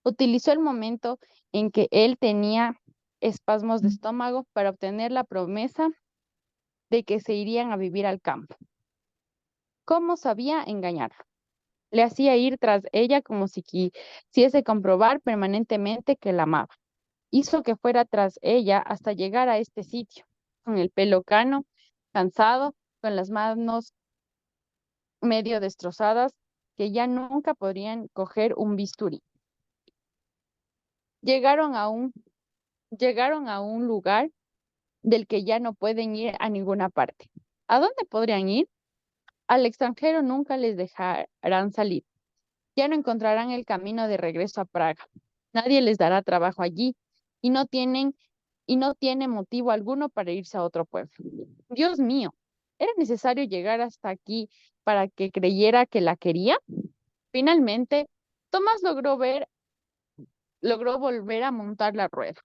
Utilizó el momento en que él tenía espasmos de estómago para obtener la promesa de que se irían a vivir al campo. ¿Cómo sabía engañarlo? Le hacía ir tras ella como si quisiese comprobar permanentemente que la amaba. hizo que fuera tras ella hasta llegar a este sitio, con el pelo cano, cansado, con las manos medio destrozadas, que ya nunca podrían coger un bisturí. Llegaron a un, llegaron a un lugar del que ya no pueden ir a ninguna parte. ¿A dónde podrían ir? Al extranjero nunca les dejarán salir. Ya no encontrarán el camino de regreso a Praga. Nadie les dará trabajo allí y no tiene motivo alguno para irse a otro pueblo. Dios mío, ¿era necesario llegar hasta aquí para que creyera que la quería? Finalmente, Tomás logró volver a montar la rueda.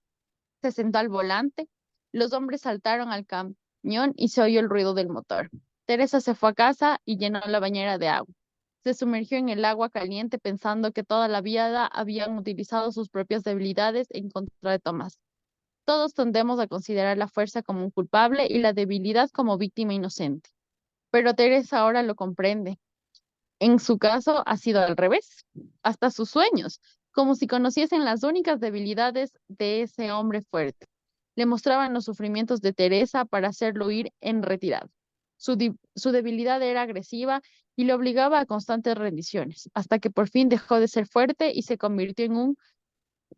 Se sentó al volante, los hombres saltaron al camión y se oyó el ruido del motor. Teresa se fue a casa y llenó la bañera de agua. Se sumergió en el agua caliente pensando que toda la vida habían utilizado sus propias debilidades en contra de Tomás. Todos tendemos a considerar la fuerza como un culpable y la debilidad como víctima inocente. Pero Teresa ahora lo comprende. En su caso ha sido al revés. Hasta sus sueños, como si conociesen las únicas debilidades de ese hombre fuerte. Le mostraban los sufrimientos de Teresa para hacerlo ir en retirada. Su debilidad era agresiva y le obligaba a constantes rendiciones, hasta que por fin dejó de ser fuerte y se convirtió en un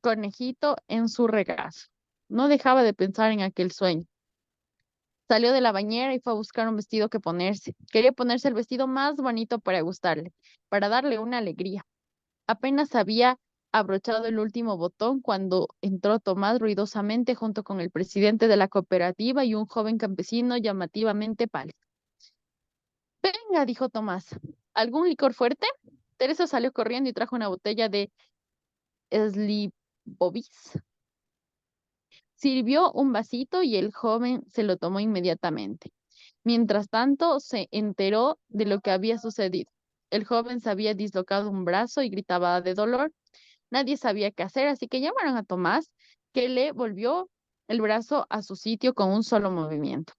conejito en su regazo. No dejaba de pensar en aquel sueño. Salió de la bañera y fue a buscar un vestido que ponerse. Quería ponerse el vestido más bonito para gustarle, para darle una alegría. Apenas había abrochado el último botón cuando entró Tomás ruidosamente junto con el presidente de la cooperativa y un joven campesino llamativamente pálido. Venga, dijo Tomás, ¿algún licor fuerte? Teresa salió corriendo y trajo una botella de Slibovis. Sirvió un vasito y el joven se lo tomó inmediatamente. Mientras tanto, se enteró de lo que había sucedido. El joven se había dislocado un brazo y gritaba de dolor. Nadie sabía qué hacer, así que llamaron a Tomás, que le volvió el brazo a su sitio con un solo movimiento.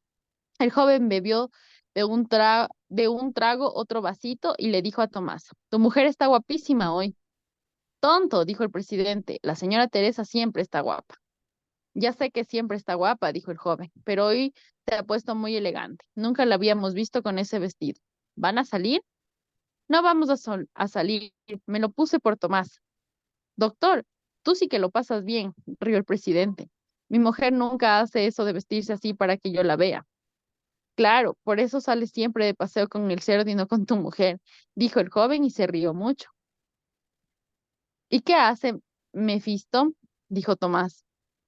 El joven bebió de un trago otro vasito y le dijo a Tomás, tu mujer está guapísima hoy. Tonto, dijo el presidente, la señora Teresa siempre está guapa. Ya sé que siempre está guapa, dijo el joven, pero hoy se ha puesto muy elegante. Nunca la habíamos visto con ese vestido. ¿Van a salir? No vamos a salir. Me lo puse por Tomás. Doctor, tú sí que lo pasas bien, rió el presidente. Mi mujer nunca hace eso de vestirse así para que yo la vea. Claro, por eso sales siempre de paseo con el cerdo y no con tu mujer, dijo el joven y se rió mucho. ¿Y qué hace Mefisto? Dijo Tomás.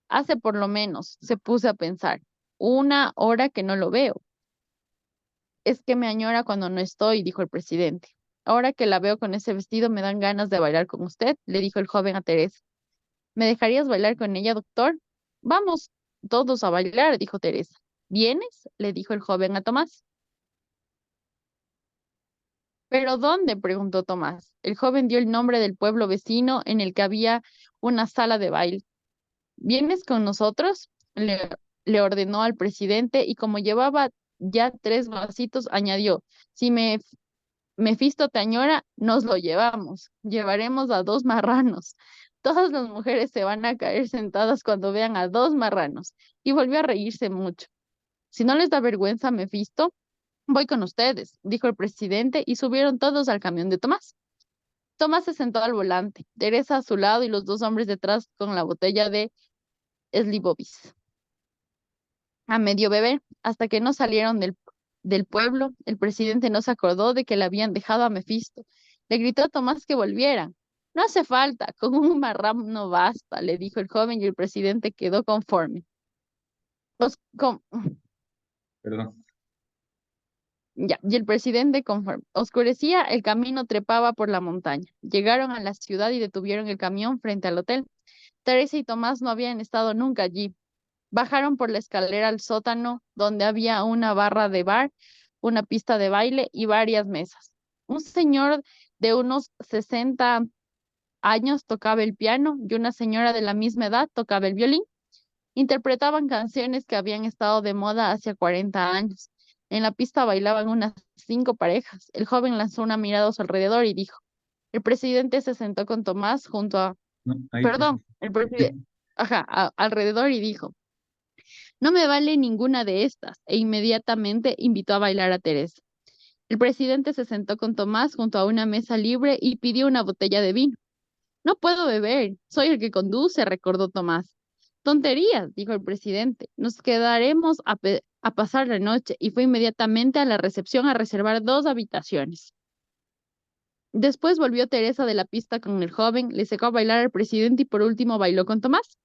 Hace por lo menos, se puso a pensar, 1 hora que no lo veo. Es que me añora cuando no estoy, dijo el presidente. Ahora que la veo con ese vestido me dan ganas de bailar con usted, le dijo el joven a Teresa. ¿Me dejarías bailar con ella, doctor? Vamos todos a bailar, dijo Teresa. ¿Vienes? Le dijo el joven a Tomás. ¿Pero dónde? Preguntó Tomás. El joven dio el nombre del pueblo vecino en el que había una sala de baile. ¿Vienes con nosotros? Le ordenó al presidente y como llevaba ya 3 vasitos, añadió, si Mefisto te añora, nos lo llevamos. Llevaremos a 2 marranos. Todas las mujeres se van a caer sentadas cuando vean a 2 marranos. Y volvió a reírse mucho. Si no les da vergüenza, Mefisto, voy con ustedes, dijo el presidente y subieron todos al camión de Tomás. Tomás se sentó al volante, Teresa a su lado y los 2 hombres detrás con la botella de Slibovis a medio beber, hasta que no salieron del pueblo, el presidente no se acordó de que le habían dejado a Mefisto. Le gritó a Tomás que volvieran. No hace falta, con un marrano basta, le dijo el joven y el presidente quedó conforme. Os- com- Perdón. Ya, y el presidente conforme. Oscurecía, el camino trepaba por la montaña. Llegaron a la ciudad y detuvieron el camión frente al hotel. Teresa y Tomás no habían estado nunca allí. Bajaron por la escalera al sótano, donde había una barra de bar, una pista de baile y varias mesas. Un señor de unos 60 años tocaba el piano y una señora de la misma edad tocaba el violín. Interpretaban canciones que habían estado de moda hace 40 años. En la pista bailaban unas 5 parejas. El joven lanzó una mirada a su alrededor y dijo, el presidente se sentó con Tomás junto a... No, ahí, Perdón, el presidente... alrededor y dijo, no me vale ninguna de estas, e inmediatamente invitó a bailar a Teresa. El presidente se sentó con Tomás junto a una mesa libre y pidió una botella de vino. No puedo beber, soy el que conduce, recordó Tomás. Tonterías, dijo el presidente. Nos quedaremos a pasar la noche y fue inmediatamente a la recepción a reservar 2 habitaciones. Después volvió Teresa de la pista con el joven, le sacó a bailar al presidente y por último bailó con Tomás.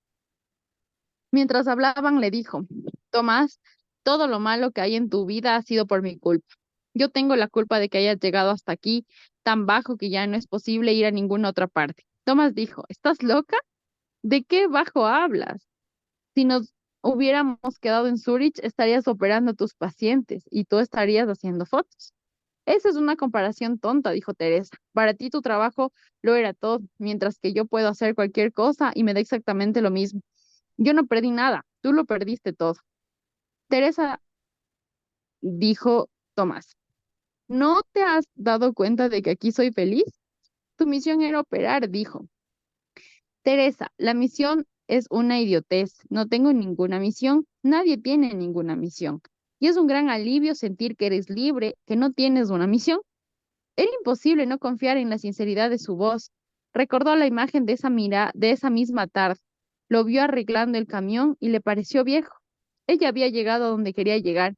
Mientras hablaban, le dijo, Tomás, todo lo malo que hay en tu vida ha sido por mi culpa. Yo tengo la culpa de que hayas llegado hasta aquí, tan bajo que ya no es posible ir a ninguna otra parte. Tomás dijo, ¿estás loca? ¿De qué bajo hablas? Si nos hubiéramos quedado en Zurich, estarías operando a tus pacientes y tú estarías haciendo fotos. Esa es una comparación tonta, dijo Teresa. Para ti tu trabajo lo era todo, mientras que yo puedo hacer cualquier cosa y me da exactamente lo mismo. Yo no perdí nada, tú lo perdiste todo. Teresa, dijo Tomás, ¿no te has dado cuenta de que aquí soy feliz? Tu misión era operar, dijo. Teresa, la misión es una idiotez. No tengo ninguna misión. Nadie tiene ninguna misión. Y es un gran alivio sentir que eres libre, que no tienes una misión. Era imposible no confiar en la sinceridad de su voz. Recordó la imagen de de esa misma tarde. Lo vio arreglando el camión y le pareció viejo. Ella había llegado a donde quería llegar.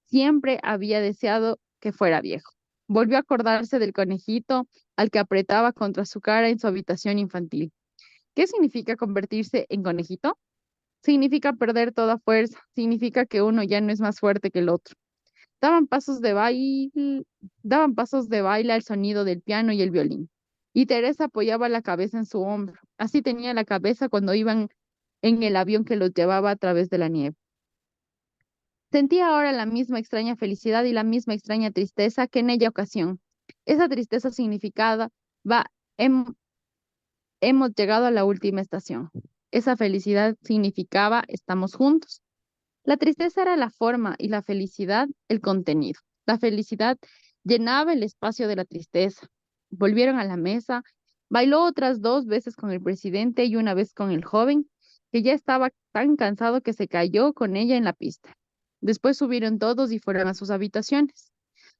Siempre había deseado que fuera viejo. Volvió a acordarse del conejito al que apretaba contra su cara en su habitación infantil. ¿Qué significa convertirse en conejito? Significa perder toda fuerza, significa que uno ya no es más fuerte que el otro. Daban pasos de baile, daban pasos de baile al sonido del piano y el violín. Y Teresa apoyaba la cabeza en su hombro. Así tenía la cabeza cuando iban en el avión que los llevaba a través de la nieve. Sentía ahora la misma extraña felicidad y la misma extraña tristeza que en aquella ocasión. Esa tristeza significaba, hem- hemos llegado a la última estación. Esa felicidad significaba, estamos juntos. La tristeza era la forma y la felicidad el contenido. La felicidad llenaba el espacio de la tristeza. Volvieron a la mesa, bailó otras 2 veces con el presidente y una vez con el joven, que ya estaba tan cansado que se cayó con ella en la pista. Después subieron todos y fueron a sus habitaciones.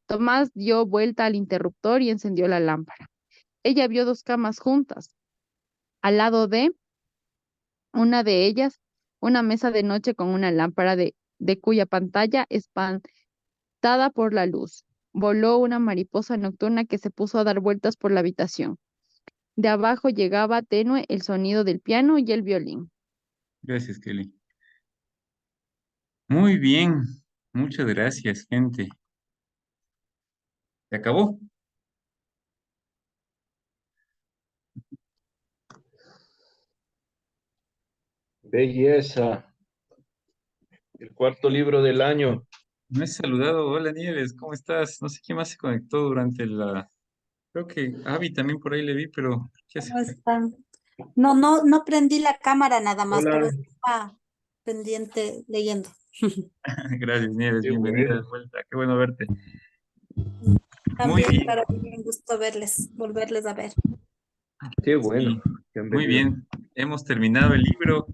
Tomás dio vuelta al interruptor y encendió la lámpara. Ella vio 2 camas juntas. Al lado de una de ellas, una mesa de noche con una lámpara de cuya pantalla espantada por la luz. Voló una mariposa nocturna que se puso a dar vueltas por la habitación. De abajo llegaba tenue el sonido del piano y el violín. Gracias, Kelly. Muy bien. Muchas gracias, gente. ¿Se acabó? Belleza. El cuarto libro del año. No he saludado. Hola, Nieves, ¿cómo estás? No sé quién más se conectó durante la... Creo que Avi también por ahí le vi, pero ¿qué hace? ¿Cómo están? No prendí la cámara nada más, pero Hola. estaba pendiente leyendo. Gracias, Nieves. Qué Bienvenida de bueno. vuelta. Qué bueno verte. Muy También bien. para mí un gusto verles, volverles a ver. Qué Sí, bueno que han muy venido. bien. Hemos terminado el libro.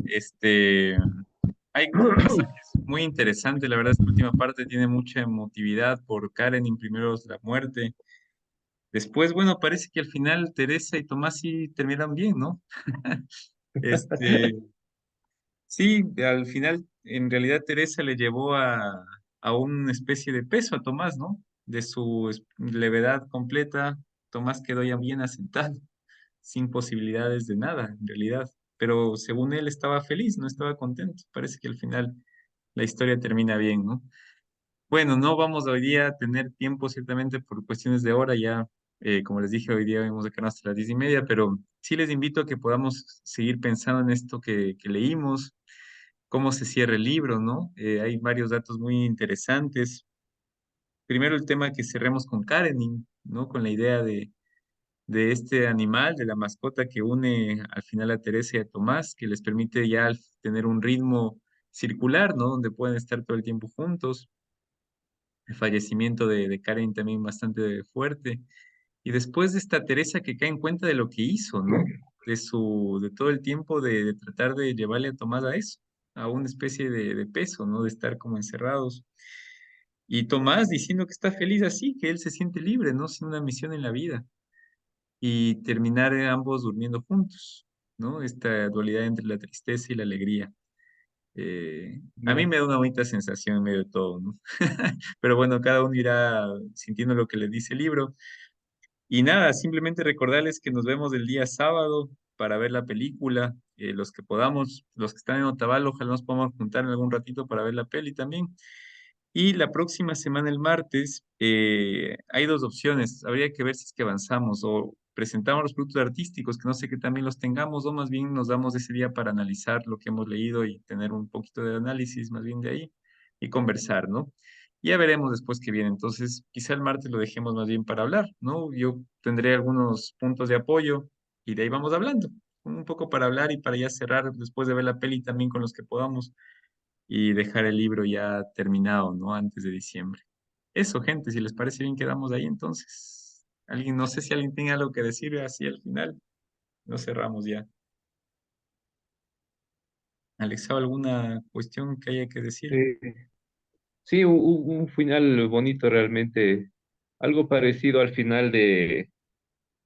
Hay pasajes muy interesantes. La verdad, esta última parte tiene mucha emotividad por Karen y primero la muerte. Después, bueno, parece que al final Teresa y Tomás sí terminan bien, ¿no? Este, sí, al final, en realidad Teresa le llevó a una especie de peso a Tomás, ¿no? De su levedad completa, Tomás quedó ya bien asentado, sin posibilidades de nada, en realidad. Pero según él estaba feliz, no estaba contento. Parece que al final la historia termina bien, ¿no? Bueno, no vamos hoy día a tener tiempo ciertamente por cuestiones de hora, ya como les dije, hoy día vamos a quedarnos hasta las 10:30, pero sí les invito a que podamos seguir pensando en esto que leímos, cómo se cierra el libro, ¿no? Hay varios datos muy interesantes. Primero el tema que cerremos con Karenin, ¿no? Con la idea de este animal, de la mascota que une al final a Teresa y a Tomás, que les permite ya tener un ritmo circular, ¿no? Donde pueden estar todo el tiempo juntos. El fallecimiento de Karen también bastante fuerte. Y después de esta Teresa que cae en cuenta de lo que hizo, ¿no? de todo el tiempo de tratar de llevarle a Tomás a eso, a una especie de peso, ¿no? De estar como encerrados. Y Tomás diciendo que está feliz así, que él se siente libre, ¿no? Sin una misión en la vida. Y terminar ambos durmiendo juntos, ¿no? Esta dualidad entre la tristeza y la alegría. A mí Ya. me da una bonita sensación en medio de todo, ¿no? Pero bueno, cada uno irá sintiendo lo que le dice el libro. Y nada, simplemente recordarles que nos vemos el día sábado para ver la película, los que podamos, los que están en Otavalo, ojalá nos podamos juntar en algún ratito para ver la peli también. Y la próxima semana, el martes, hay dos opciones. Habría que ver si es que avanzamos o presentamos los productos artísticos, que no sé que también los tengamos, o más bien nos damos ese día para analizar lo que hemos leído y tener un poquito de análisis más bien de ahí y conversar, ¿no? Y ya veremos después qué viene. Entonces, quizá el martes lo dejemos más bien para hablar, ¿no? Yo tendré algunos puntos de apoyo y de ahí vamos hablando, un poco para hablar y para ya cerrar después de ver la peli también con los que podamos y dejar el libro ya terminado, ¿no? Antes de diciembre. Eso, gente, si les parece bien, quedamos ahí entonces. Alguien, no sé si alguien tiene algo que decir así al final. No cerramos ya. Alexa, ¿alguna cuestión que haya que decir? Eh, sí, un final bonito realmente, algo parecido al final de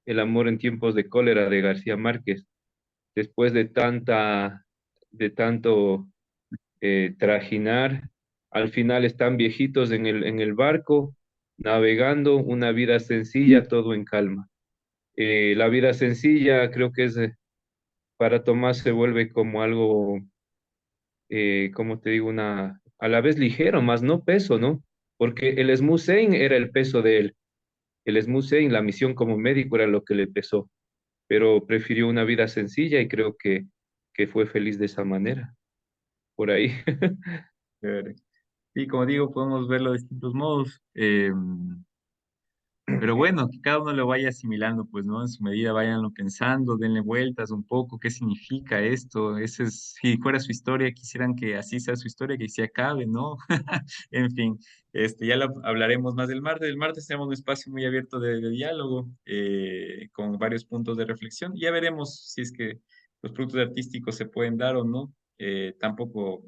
El amor en tiempos de cólera de García Márquez. Después de tanto trajinar, al final están viejitos en el barco, navegando, una vida sencilla, todo en calma. La vida sencilla creo que para Tomás se vuelve como algo, como te digo, a la vez ligero, más no peso, ¿no? Porque el Smusein era el peso de él. El Smusein, la misión como médico era lo que le pesó, pero prefirió una vida sencilla y creo que fue feliz de esa manera, por ahí. Chévere. Sí, como digo, podemos verlo de distintos modos. Pero bueno, que cada uno lo vaya asimilando, pues, ¿no? En su medida, váyanlo pensando, denle vueltas un poco, qué significa esto. Ese es, si fuera su historia, quisieran que así sea su historia, que se acabe, ¿no? En fin, ya lo hablaremos más del martes. El martes tenemos un espacio muy abierto de diálogo, con varios puntos de reflexión. Ya veremos si es que los productos artísticos se pueden dar o no. Tampoco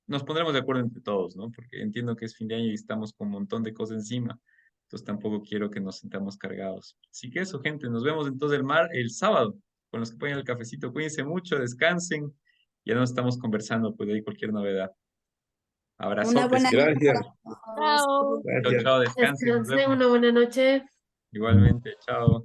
nos pondremos de acuerdo entre todos, ¿no? Porque entiendo que es fin de año y estamos con un montón de cosas encima. Entonces tampoco quiero que nos sintamos cargados. Así que eso, gente, nos vemos entonces el sábado con los que ponen el cafecito. Cuídense mucho, descansen. Ya nos estamos conversando, pues de ahí cualquier novedad. Una Abrazotes, buena gente. noche Gracias, para todos. Chao. Chao, gracias. chao, descansen, nos Descansen, vemos. una buena noche. Igualmente, chao.